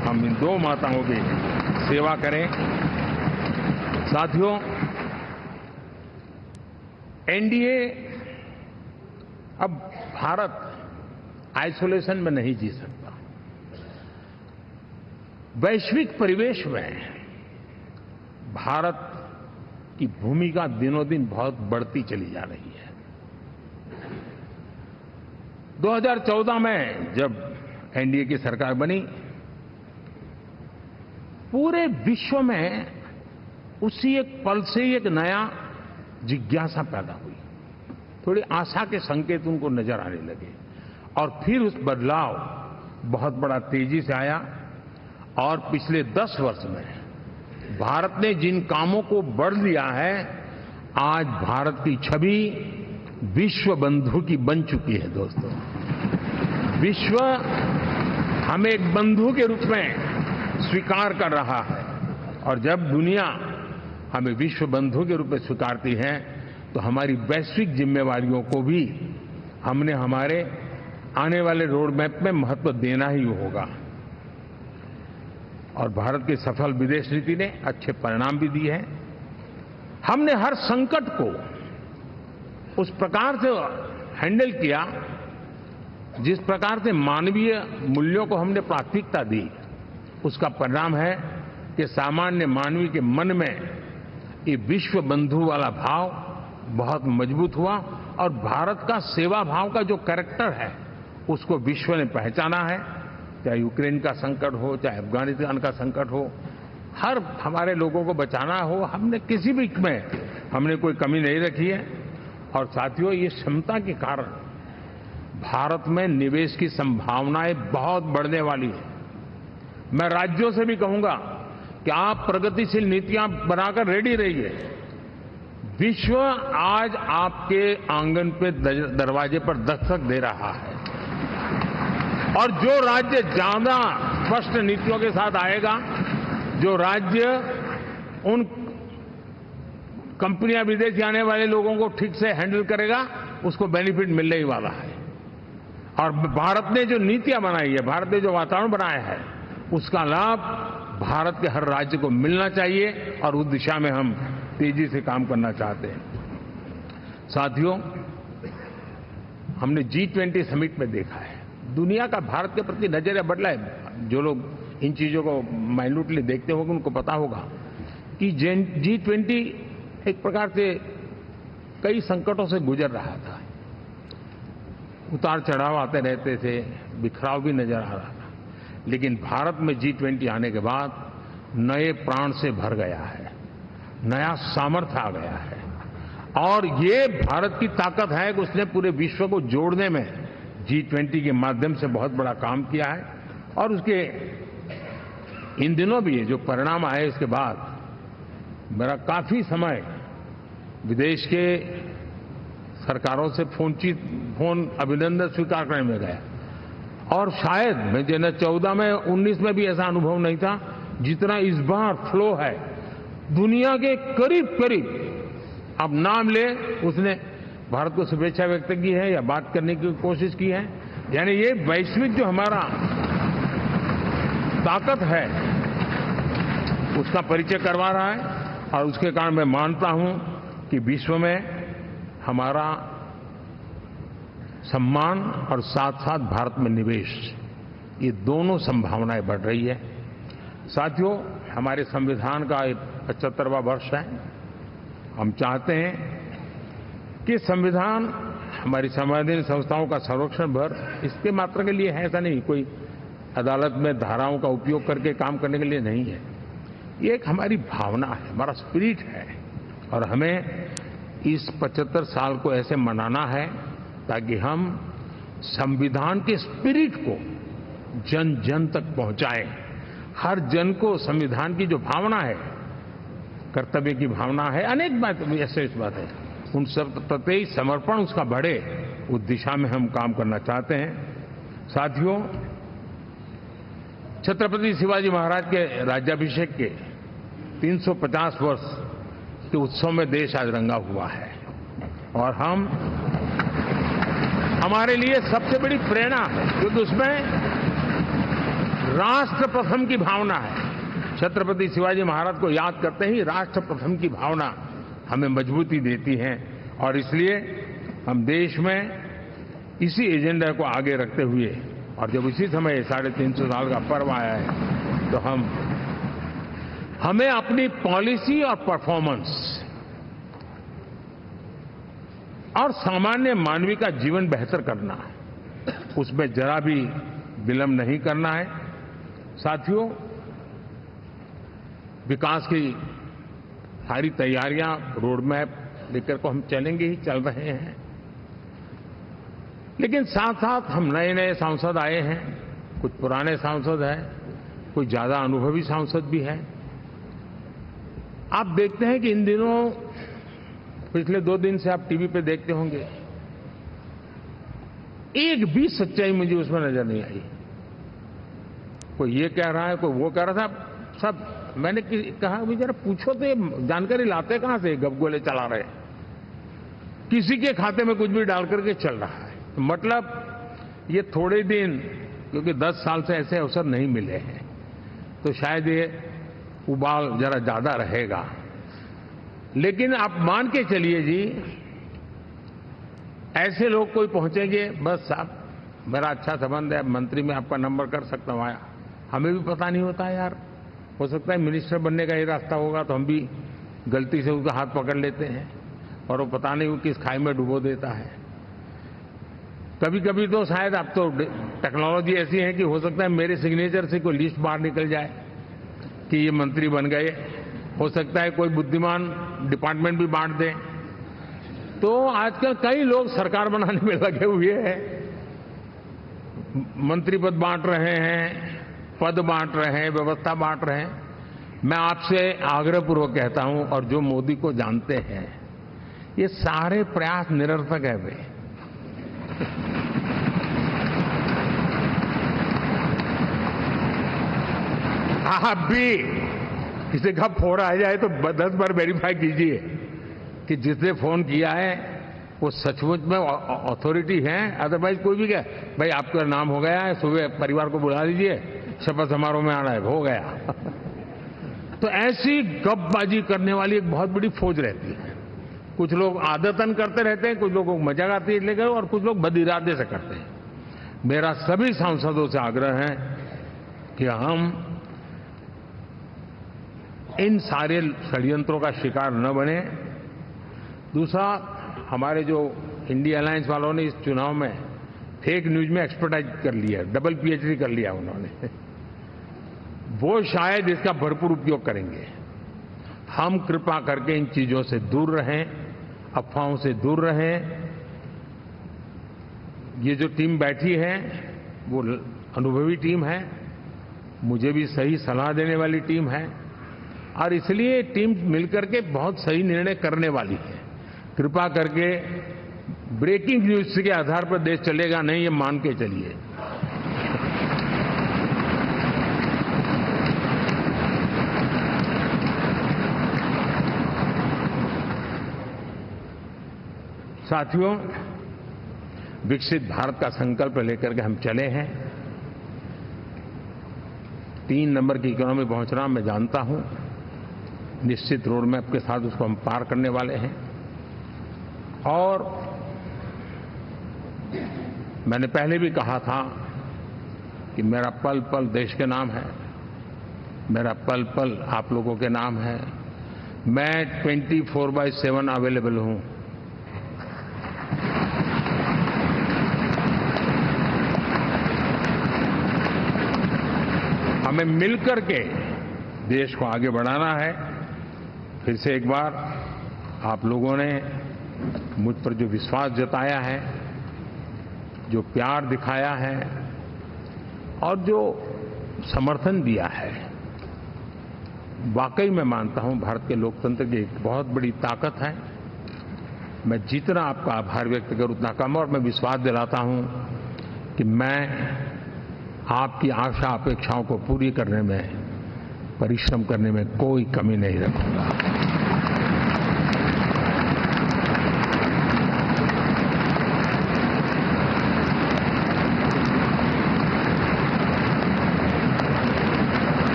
हम इन 2 माताओं की सेवा करें। साथियों, एनडीए, अब भारत आइसोलेशन में नहीं जी सकता। वैश्विक परिवेश में भारत की भूमिका दिनों दिन बहुत बढ़ती चली जा रही है। 2014 में जब एनडीए की सरकार बनी, पूरे विश्व में उसी एक पल से एक नया जिज्ञासा पैदा हुई, थोड़ी आशा के संकेत उनको नजर आने लगे, और फिर उस बदलाव बहुत बड़ा तेजी से आया। और पिछले 10 वर्ष में भारत ने जिन कामों को बढ़ लिया है, आज भारत की छवि विश्व बंधु की बन चुकी है। दोस्तों, विश्व हमें एक बंधु के रूप में स्वीकार कर रहा है, और जब दुनिया हमें विश्व बंधु के रूप में स्वीकारती है तो हमारी वैश्विक जिम्मेवारियों को भी हमने हमारे आने वाले रोड मैप में महत्व देना ही होगा। और भारत की सफल विदेश नीति ने अच्छे परिणाम भी दिए हैं। हमने हर संकट को उस प्रकार से हैंडल किया जिस प्रकार से मानवीय मूल्यों को हमने प्राथमिकता दी। उसका परिणाम है कि सामान्य मानवी के मन में ये विश्व बंधु वाला भाव बहुत मजबूत हुआ, और भारत का सेवा भाव का जो कैरेक्टर है उसको विश्व ने पहचाना है। चाहे यूक्रेन का संकट हो, चाहे अफगानिस्तान का संकट हो, हर हमारे लोगों को बचाना हो, हमने किसी भी में हमने कोई कमी नहीं रखी है। और साथियों, ये क्षमता के कारण भारत में निवेश की संभावनाएं बहुत बढ़ने वाली है। मैं राज्यों से भी कहूंगा कि आप प्रगतिशील नीतियां बनाकर रेडी रहिए। विश्व आज आपके आंगन पे दरवाजे पर दस्तक दे रहा है, और जो राज्य ज्यादा स्पष्ट नीतियों के साथ आएगा, जो राज्य उन कंपनियां विदेशी आने वाले लोगों को ठीक से हैंडल करेगा, उसको बेनिफिट मिलने ही वाला है। और भारत ने जो नीतियां बनाई है, भारत ने जो वातावरण बनाया है, उसका लाभ भारत के हर राज्य को मिलना चाहिए, और उस दिशा में हम तेजी से काम करना चाहते हैं। साथियों, हमने G20 समिट में देखा है, दुनिया का भारत के प्रति नजरिया बदला है। जो लोग इन चीजों को माइन्यूटली देखते होंगे उनको पता होगा कि G20 एक प्रकार से कई संकटों से गुजर रहा था। उतार चढ़ाव आते रहते थे, बिखराव भी नजर आ रहा था, लेकिन भारत में G20 आने के बाद नए प्राण से भर गया है, नया सामर्थ्य आ गया है। और ये भारत की ताकत है कि उसने पूरे विश्व को जोड़ने में G20 के माध्यम से बहुत बड़ा काम किया है। और उसके इन दिनों भी जो परिणाम आए, इसके बाद मेरा काफी समय विदेश के सरकारों से फोन अभिनंदन स्वीकार करने में गया, और शायद मुझे न 14 में 19 में भी ऐसा अनुभव नहीं था जितना इस बार फ्लो है। दुनिया के करीब करीब, अब नाम ले, उसने भारत को शुभेच्छा व्यक्त की है या बात करने की कोशिश की है। यानी ये वैश्विक जो हमारा ताकत है उसका परिचय करवा रहा है, और उसके कारण मैं मानता हूं कि विश्व में हमारा सम्मान और साथ साथ भारत में निवेश, ये दोनों संभावनाएं बढ़ रही है। साथियों, हमारे संविधान का 75वां वर्ष है। हम चाहते हैं कि संविधान हमारी संवैधानिक संस्थाओं का संरक्षण भर इसके मात्र के लिए है, ऐसा नहीं। कोई अदालत में धाराओं का उपयोग करके काम करने के लिए नहीं है। ये एक हमारी भावना है, हमारा स्पिरिट है और हमें इस 75 साल को ऐसे मनाना है ताकि हम संविधान के स्पिरिट को जन जन तक पहुंचाएं। हर जन को संविधान की जो भावना है, कर्तव्य की भावना है, अनेक बात ऐसे इस बात है, उन सब प्रति समर्पण उसका बढ़े, उस दिशा में हम काम करना चाहते हैं। साथियों, छत्रपति शिवाजी महाराज के राज्याभिषेक के 350 वर्ष के उत्सव में देश आज रंगा हुआ है और हमारे लिए सबसे बड़ी प्रेरणा है क्योंकि उसमें राष्ट्र प्रथम की भावना है। छत्रपति शिवाजी महाराज को याद करते ही राष्ट्र प्रथम की भावना हमें मजबूती देती है और इसलिए हम देश में इसी एजेंडा को आगे रखते हुए और जब इसी समय 350 साल का पर्व आया है तो हमें अपनी पॉलिसी और परफॉर्मेंस और सामान्य मानवीय का जीवन बेहतर करना है, उसमें जरा भी विलंब नहीं करना है। साथियों, विकास की सारी तैयारियां, रोड मैप लेकर को हम चलेंगे ही, चल रहे हैं, लेकिन साथ साथ हम नए नए सांसद आए हैं, कुछ पुराने सांसद हैं, कुछ ज्यादा अनुभवी सांसद भी हैं। आप देखते हैं कि इन दिनों पिछले 2 दिन से आप टीवी पे देखते होंगे, एक भी सच्चाई मुझे उसमें नजर नहीं आई। कोई ये कह रहा है, कोई वो कह रहा था, सब मैंने कहा अभी जरा पूछो तो ये जानकारी लाते कहां से, गपगोले चला रहे, किसी के खाते में कुछ भी डाल करके चल रहा है। मतलब ये थोड़े दिन, क्योंकि 10 साल से ऐसे अवसर नहीं मिले हैं, तो शायद ये उबाल जरा ज्यादा रहेगा। लेकिन आप मान के चलिए जी, ऐसे लोग कोई पहुंचेंगे, बस साहब मेरा अच्छा संबंध है, मंत्री में आपका नंबर कर सकता हूं, आया, हमें भी पता नहीं होता यार, हो सकता है मिनिस्टर बनने का ये रास्ता होगा तो हम भी गलती से उसका हाथ पकड़ लेते हैं और वो पता नहीं वो किस खाई में डुबो देता है। कभी कभी तो शायद अब तो टेक्नोलॉजी ऐसी है कि हो सकता है मेरे सिग्नेचर से कोई लिस्ट बाहर निकल जाए कि ये मंत्री बन गए, हो सकता है कोई बुद्धिमान डिपार्टमेंट भी बांट दे। तो आजकल कई लोग सरकार बनाने में लगे हुए हैं, मंत्री पद बांट रहे हैं, पद बांट रहे हैं, व्यवस्था बांट रहे हैं। मैं आपसे आग्रहपूर्वक कहता हूं, और जो मोदी को जानते हैं, ये सारे प्रयास निरर्थक है वे। आप भी किसी का फोन आ जाए तो 10 बार वेरीफाई कीजिए कि जिसने फोन किया है वो सचमुच में अथॉरिटी है। अदरवाइज कोई भी क्या, भाई आपका नाम हो गया है, सुबह परिवार को बुला लीजिए, शपथ समारोह में आना है, हो गया। तो ऐसी गपबाजी करने वाली एक बहुत बड़ी फौज रहती है। कुछ लोग आदतन करते रहते हैं, कुछ लोगों को मजाक आती है लेकर, और कुछ लोग बदइरादे से करते हैं। मेरा सभी सांसदों से आग्रह है कि हम इन सारे षड्यंत्रों का शिकार न बने। दूसरा, हमारे जो इंडिया अलायंस वालों ने इस चुनाव में फेक न्यूज में एक्सपर्टाइज कर लिया, डबल पीएचडी कर लिया उन्होंने, वो शायद इसका भरपूर उपयोग करेंगे। हम कृपा करके इन चीजों से दूर रहें, अफवाहों से दूर रहें। ये जो टीम बैठी है वो अनुभवी टीम है, मुझे भी सही सलाह देने वाली टीम है, और इसलिए टीम मिलकर के बहुत सही निर्णय करने वाली है। कृपा करके ब्रेकिंग न्यूज के आधार पर देश चलेगा नहीं, ये मान के चलिए। साथियों, विकसित भारत का संकल्प लेकर के हम चले हैं। 3 नंबर की इकोनॉमी पहुंचना मैं जानता हूं, निश्चित रोड मैप के साथ उसको हम पार करने वाले हैं। और मैंने पहले भी कहा था कि मेरा पल पल देश के नाम है, मेरा पल पल आप लोगों के नाम है। मैं 24/7 अवेलेबल हूं। हमें मिलकर के देश को आगे बढ़ाना है। फिर से एक बार आप लोगों ने मुझ पर जो विश्वास जताया है, जो प्यार दिखाया है और जो समर्थन दिया है, वाकई मैं मानता हूं भारत के लोकतंत्र की एक बहुत बड़ी ताकत है। मैं जितना आपका आभार व्यक्त करूं उतना कम, और मैं विश्वास दिलाता हूं कि मैं आपकी आशा अपेक्षाओं को पूरी करने में, परिश्रम करने में कोई कमी नहीं रखूंगा।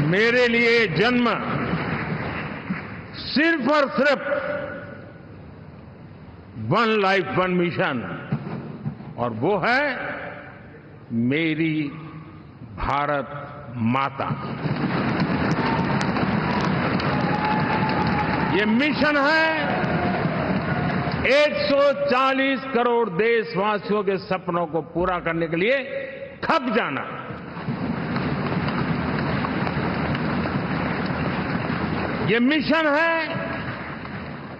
मेरे लिए जन्म सिर्फ और सिर्फ वन लाइफ वन मिशन, और वो है मेरी भारत माता। ये मिशन है 140 करोड़ देशवासियों के सपनों को पूरा करने के लिए खप जाना। ये मिशन है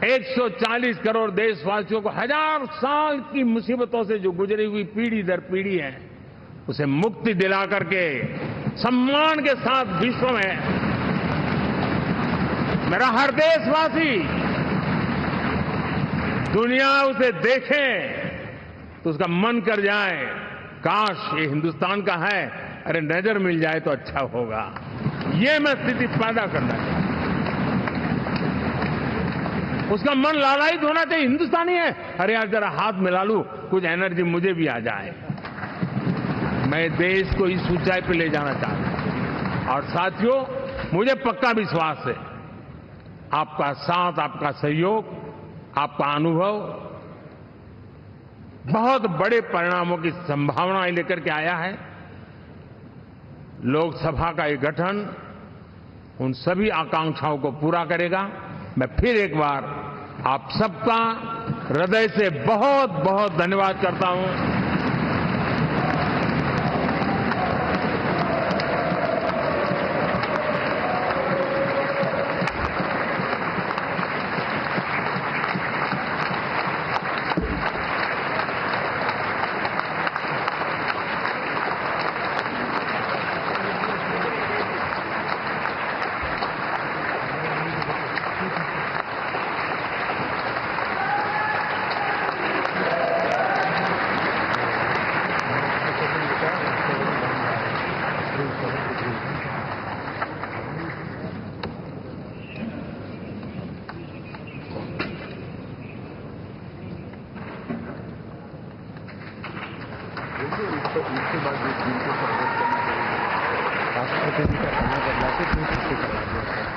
140 करोड़ देशवासियों को हजार साल की मुसीबतों से जो गुजरी हुई पीढ़ी दर पीढ़ी है, उसे मुक्ति दिला करके सम्मान के साथ विश्व में मेरा हर देशवासी दुनिया उसे देखे तो उसका मन कर जाए, काश ये हिंदुस्तान का है, अरे नजर मिल जाए तो अच्छा होगा। ये मैं स्थिति पैदा करना चाहता हूं। उसका मन लालायित होना चाहिए, हिंदुस्तानी है, अरे यार जरा हाथ मिला लूं, कुछ एनर्जी मुझे भी आ जाए। मैं देश को इस ऊंचाई पे ले जाना चाहता हूं। और साथियों, मुझे पक्का विश्वास है आपका साथ, आपका सहयोग, आपका अनुभव बहुत बड़े परिणामों की संभावनाएं लेकर के आया है। लोकसभा का ये गठन उन सभी आकांक्षाओं को पूरा करेगा। मैं फिर एक बार आप सबका हृदय से बहुत बहुत धन्यवाद करता हूं।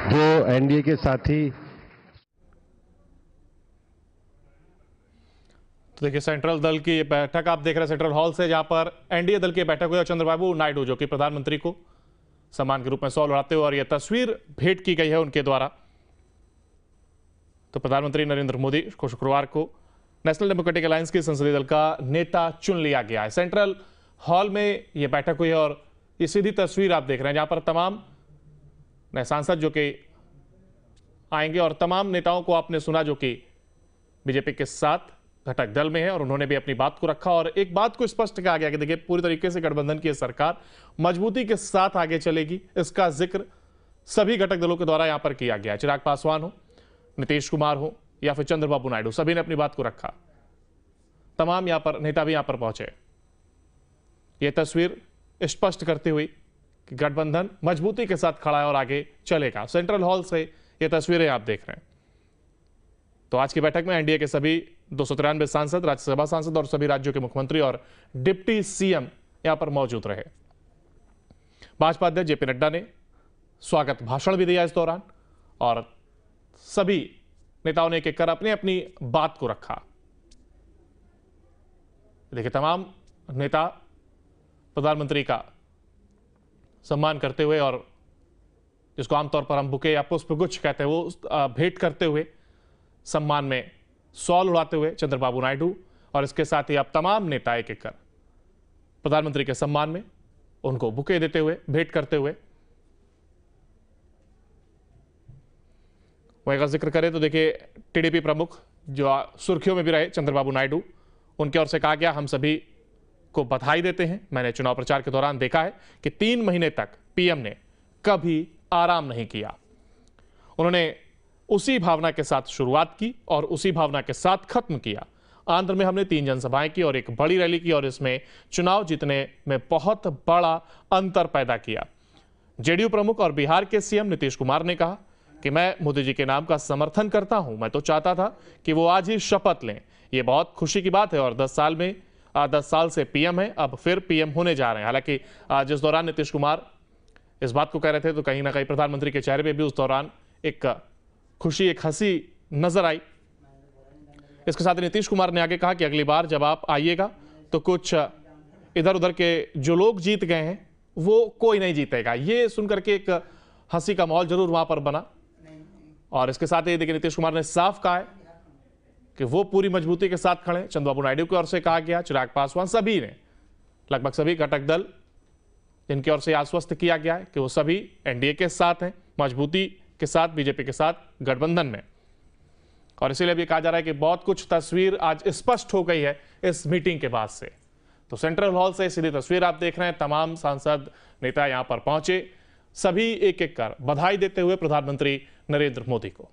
जो एनडीए के साथी तो देखिए सेंट्रल दल की बैठक आप देख रहे हैं सेंट्रल हॉल से, जहां पर एनडीए दल की बैठक हुई और चंद्रबाबू नायडू जो कि प्रधानमंत्री को सम्मान के रूप में शॉल उड़ाते हुए और यह तस्वीर भेंट की गई है उनके द्वारा। तो प्रधानमंत्री नरेंद्र मोदी को शुक्रवार को नेशनल डेमोक्रेटिक अलायंस की संसदीय दल का नेता चुन लिया गया है। सेंट्रल हॉल में यह बैठक हुई है और ये सीधी तस्वीर आप देख रहे हैं जहां पर तमाम नए सांसद जो कि आएंगे और तमाम नेताओं को आपने सुना जो कि बीजेपी के साथ घटक दल में है और उन्होंने भी अपनी बात को रखा और एक बात को स्पष्ट कहा गया कि देखिए पूरी तरीके से गठबंधन की सरकार मजबूती के साथ आगे चलेगी। इसका जिक्र सभी घटक दलों के द्वारा यहां पर किया गया। चिराग पासवान हो, नीतीश कुमार हो या फिर चंद्रबाबू नायडू, सभी ने अपनी बात को रखा। तमाम यहां पर नेता भी यहां पर पहुंचे। यह तस्वीर स्पष्ट करती हुई कि गठबंधन मजबूती के साथ खड़ा है और आगे चलेगा। सेंट्रल हॉल से ये तस्वीरें आप देख रहे हैं। तो आज की बैठक में एनडीए के सभी 293 सांसद, राज्यसभा सांसद और सभी राज्यों के मुख्यमंत्री और डिप्टी सीएम यहां पर मौजूद रहे। भाजपा अध्यक्ष जेपी नड्डा ने स्वागत भाषण भी दिया इस दौरान और सभी नेताओं ने एक कर अपनी अपनी बात को रखा। देखिए तमाम नेता प्रधानमंत्री का सम्मान करते हुए और जिसको आमतौर पर हम बुके या पुष्पगुच्छ कहते हैं वो भेंट करते हुए सम्मान में शॉल उड़ाते हुए चंद्रबाबू नायडू और इसके साथ ही अब तमाम नेता एक एक कर प्रधानमंत्री के सम्मान में उनको बुके देते हुए, भेंट करते हुए। वहीं अगर जिक्र करें तो देखिए, टीडीपी प्रमुख जो सुर्खियों में भी रहे, चंद्रबाबू नायडू, उनकी ओर से कहा गया, हम सभी को बधाई देते हैं। मैंने चुनाव प्रचार के दौरान देखा है कि 3 महीने तक पीएम ने कभी आराम नहीं किया। उन्होंने उसी भावना के साथ शुरुआत की और उसी भावना के साथ खत्म किया। आंध्र में हमने 3 जनसभाएं की और एक बड़ी रैली की और इसमें चुनाव जीतने में बहुत बड़ा अंतर पैदा किया। जेडीयू प्रमुख और बिहार के सीएम नीतीश कुमार ने कहा कि मैं मोदी जी के नाम का समर्थन करता हूं। मैं तो चाहता था कि वो आज ही शपथ लें। ये बहुत खुशी की बात है और 10 साल से पीएम है, अब फिर पीएम होने जा रहे हैं। हालांकि जिस दौरान नीतीश कुमार इस बात को कह रहे थे तो कहीं ना कहीं प्रधानमंत्री के चेहरे पे भी उस दौरान एक खुशी, एक हंसी नजर आई। इसके साथ ही नीतीश कुमार ने आगे कहा कि अगली बार जब आप आइएगा तो कुछ इधर उधर के जो लोग जीत गए हैं वो कोई नहीं जीतेगा। ये सुनकर के एक हंसी का माहौल जरूर वहां पर बना। और इसके साथ ही देखिए, नीतीश कुमार ने साफ कहा है कि वो पूरी मजबूती के साथ खड़े। चंद्रबाबू नायडू की ओर से कहा गया, चिराग पासवान, सभी ने, लगभग सभी घटक दल जिनकी ओर से आश्वस्त किया गया है कि वो सभी एनडीए के साथ हैं, मजबूती के साथ, बीजेपी के साथ गठबंधन में। और इसीलिए भी कहा जा रहा है कि बहुत कुछ तस्वीर आज स्पष्ट हो गई है इस मीटिंग के बाद से। तो सेंट्रल हॉल से सीधी तस्वीर आप देख रहे हैं, तमाम सांसद नेता यहां पर पहुंचे, सभी एक एक कर बधाई देते हुए प्रधानमंत्री नरेंद्र मोदी को।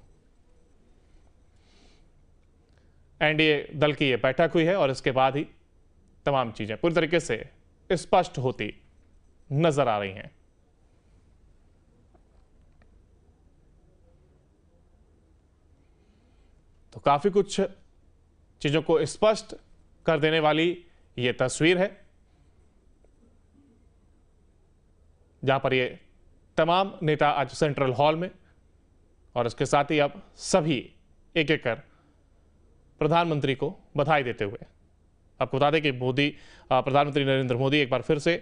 एनडीए दल की यह बैठक हुई है और इसके बाद ही तमाम चीजें पूरी तरीके से स्पष्ट होती नजर आ रही हैं। तो काफी कुछ चीजों को स्पष्ट कर देने वाली यह तस्वीर है, जहां पर ये तमाम नेता आज सेंट्रल हॉल में, और इसके साथ ही अब सभी एक एक कर प्रधानमंत्री को बधाई देते हुए। आपको बता दें कि प्रधानमंत्री नरेंद्र मोदी एक बार फिर से,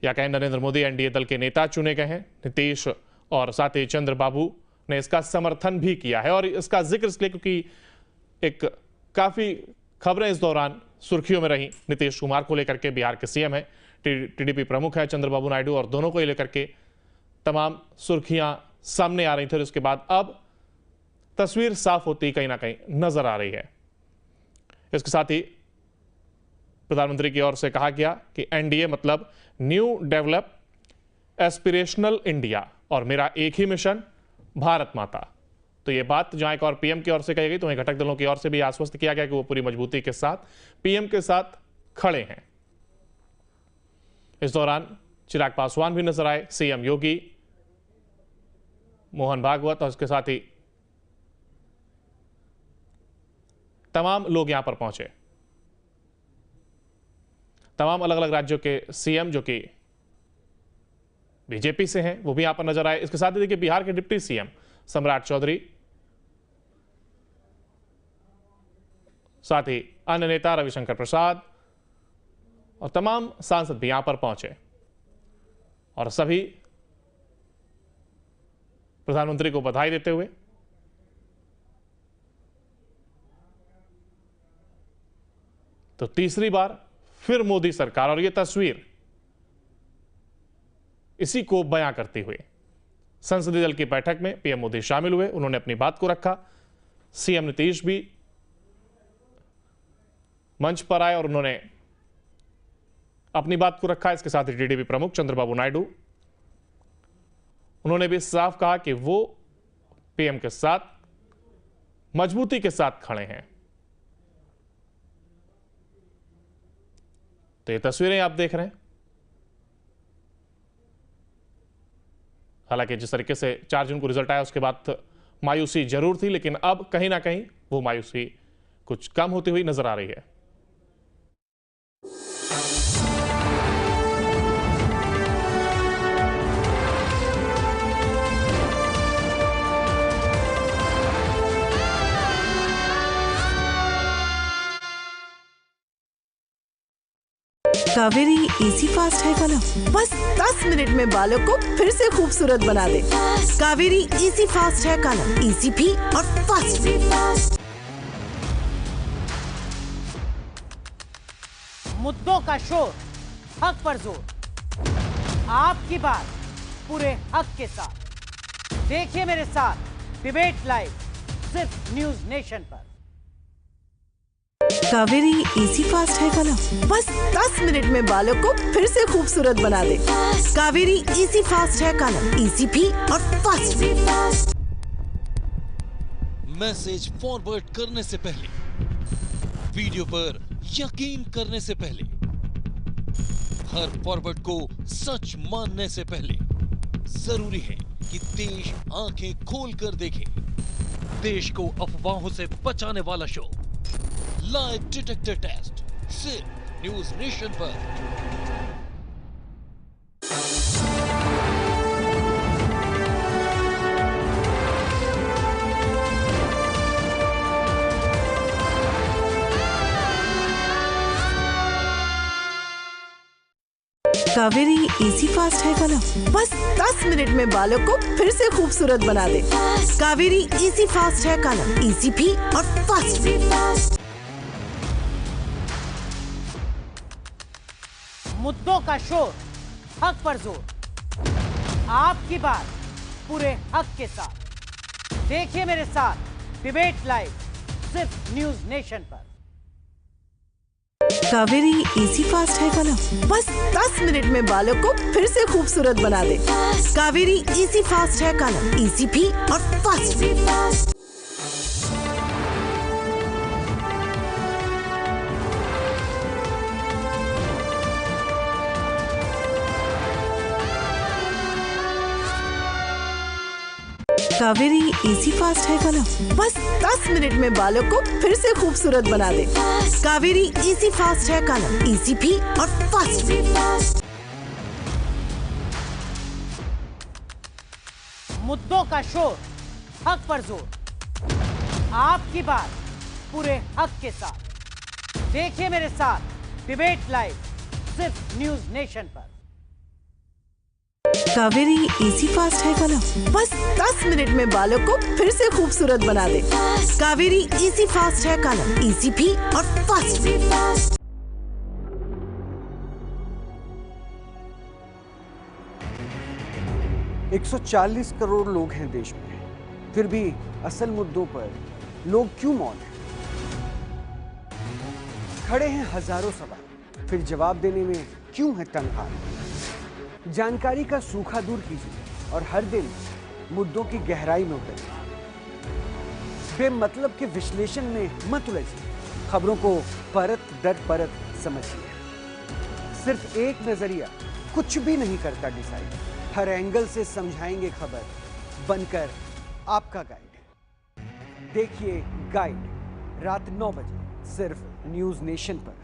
या कहें नरेंद्र मोदी, एनडीए दल के नेता चुने गए हैं। नीतीश और साथ ही चंद्रबाबू ने इसका समर्थन भी किया है। और इसका जिक्र इसलिए क्योंकि एक काफी खबरें इस दौरान सुर्खियों में रही। नीतीश कुमार को लेकर के, बिहार के सीएम है, टीडीपी प्रमुख है चंद्रबाबू नायडू, और दोनों को लेकर के तमाम सुर्खियां सामने आ रही थी। और उसके बाद अब तस्वीर साफ होती कहीं ना कहीं नजर आ रही है। इसके साथ ही प्रधानमंत्री की ओर से कहा गया कि एनडीए मतलब न्यू डेवलप एस्पिरेशनल इंडिया, और मेरा एक ही मिशन, भारत माता। तो ये बात जहां एक और पीएम की ओर से कही गई, तो वहीं घटक दलों की ओर से भी आश्वस्त किया गया कि वो पूरी मजबूती के साथ पीएम के साथ खड़े हैं। इस दौरान चिराग पासवान भी नजर आए, सीएम योगी, मोहन भागवत, और इसके साथ ही तमाम लोग यहां पर पहुंचे। तमाम अलग अलग राज्यों के सीएम जो कि बीजेपी से हैं वो भी यहां पर नजर आए। इसके साथ ही देखिए, बिहार के डिप्टी सीएम सम्राट चौधरी, साथ ही अन्य नेता रविशंकर प्रसाद और तमाम सांसद भी यहां पर पहुंचे और सभी प्रधानमंत्री को बधाई देते हुए तो तीसरी बार फिर मोदी सरकार, और यह तस्वीर इसी को बयां करती हुई संसदीय दल की बैठक में पीएम मोदी शामिल हुए। उन्होंने अपनी बात को रखा। सीएम नीतीश भी मंच पर आए और उन्होंने अपनी बात को रखा। इसके साथ ही टीडीपी प्रमुख चंद्रबाबू नायडू, उन्होंने भी साफ कहा कि वो पीएम के साथ मजबूती के साथ खड़े हैं। तो ये तस्वीरें आप देख रहे हैं। हालांकि जिस तरीके से 4 जून को रिजल्ट आया उसके बाद मायूसी जरूर थी, लेकिन अब कहीं ना कहीं वो मायूसी कुछ कम होती हुई नजर आ रही है। कावेरी इजी फास्ट है ना, बस 10 मिनट में बालों को फिर से खूबसूरत बना दे। कावेरी इजी फास्ट है कलर, इजी भी और फास्ट भी। मुद्दों का शोर, हक पर जोर, आपकी बात पूरे हक के साथ। देखिए मेरे साथ डिबेट लाइव सिर्फ न्यूज नेशन पर। कावेरी इजी फास्ट है कलम, बस 10 मिनट में बालों को फिर से खूबसूरत बना दे। कावेरी इजी फास्ट है कलम, इजी भी और फास्ट भी। मैसेज फॉरवर्ड करने से पहले, वीडियो पर यकीन करने से पहले, हर फॉरवर्ड को सच मानने से पहले जरूरी है कि देश आंखें खोलकर देखे। देश को अफवाहों से बचाने वाला शो लाइव डिटेक्टर टेस्ट सिर्फ न्यूज नेशन पर। कावेरी इजी फास्ट है कलम, बस 10 मिनट में बालों को फिर से खूबसूरत बना दे। कावेरी इजी फास्ट है कलम, इजी भी और फास्ट भी। मुद्दों का शोर, हक पर जोर, आपकी बात पूरे हक के साथ। देखिए मेरे साथ डिबेट लाइव सिर्फ न्यूज नेशन पर। कावेरी इजी फास्ट है कलम, बस 10 मिनट में बालों को फिर से खूबसूरत बना दे। कावेरी इजी फास्ट है कलम, इजी भी और फास्ट भी। कावेरी इजी फास्ट है कलम, बस 10 मिनट में बालों को फिर से खूबसूरत बना दे। कावेरी इजी फास्ट है कलम, इजी भी और फास्ट भी। मुद्दों का शोर, हक पर जोर, आपकी बात पूरे हक के साथ। देखिए मेरे साथ डिबेट लाइव सिर्फ न्यूज नेशन पर। कावेरी इजी फास्ट है कलम, बस 10 मिनट में बालों को फिर से खूबसूरत बना दे। कावेरी इजी फास्ट है कलम, इजी भी और फास्ट भी। है। 140 करोड़ लोग हैं देश में, फिर भी असल मुद्दों पर लोग क्यों मौन हैं? खड़े हैं हजारों सवाल, फिर जवाब देने में क्यों है तनहार? जानकारी का सूखा दूर कीजिए और हर दिन मुद्दों की गहराई में उतरिए। बेमतलब के विश्लेषण में मत उलझिए, खबरों को परत दर परत समझिए। सिर्फ एक नजरिया कुछ भी नहीं करता डिसाइड, हर एंगल से समझाएंगे खबर, बनकर आपका गाइड। देखिए गाइड रात 9 बजे सिर्फ न्यूज नेशन पर।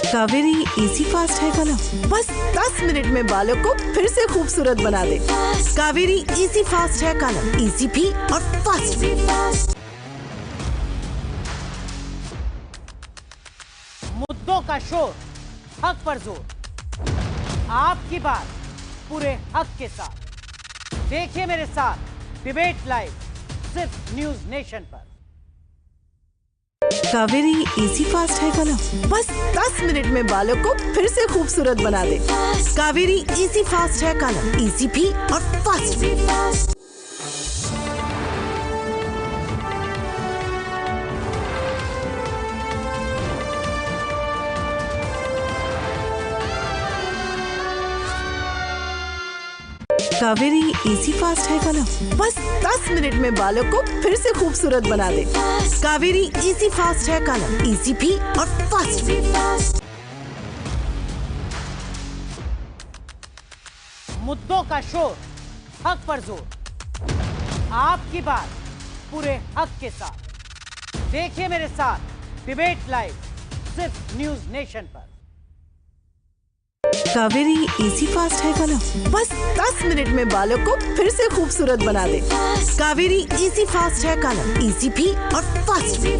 कावेरी इजी फास्ट है कलम, बस 10 मिनट में बालों को फिर से खूबसूरत बना दे। कावेरी इजी फास्ट है कलम, इजी भी और फास्ट भी। मुद्दों का शोर, हक पर जोर, आपकी बात पूरे हक के साथ। देखिए मेरे साथ डिबेट लाइव सिर्फ न्यूज नेशन पर। कावेरी इजी फास्ट है कलम, बस 10 मिनट में बालों को फिर से खूबसूरत बना दे। कावेरी इजी फास्ट है कलम, इजी भी और फास्ट भी। कावेरी इजी फास्ट है कलम, बस 10 मिनट में बालों को फिर से खूबसूरत बना दे। कावेरी इजी फास्ट है कलम, इजी भी और फास्ट भी। मुद्दों का शोर, हक पर जोर, आपकी बात पूरे हक के साथ। देखिए मेरे साथ डिबेट लाइव सिर्फ न्यूज नेशन पर। कावेरी इजी फास्ट है कलम, बस 10 मिनट में बालों को फिर से खूबसूरत बना दे। कावेरी इजी फास्ट है कलम, इजी भी और फास्ट भी।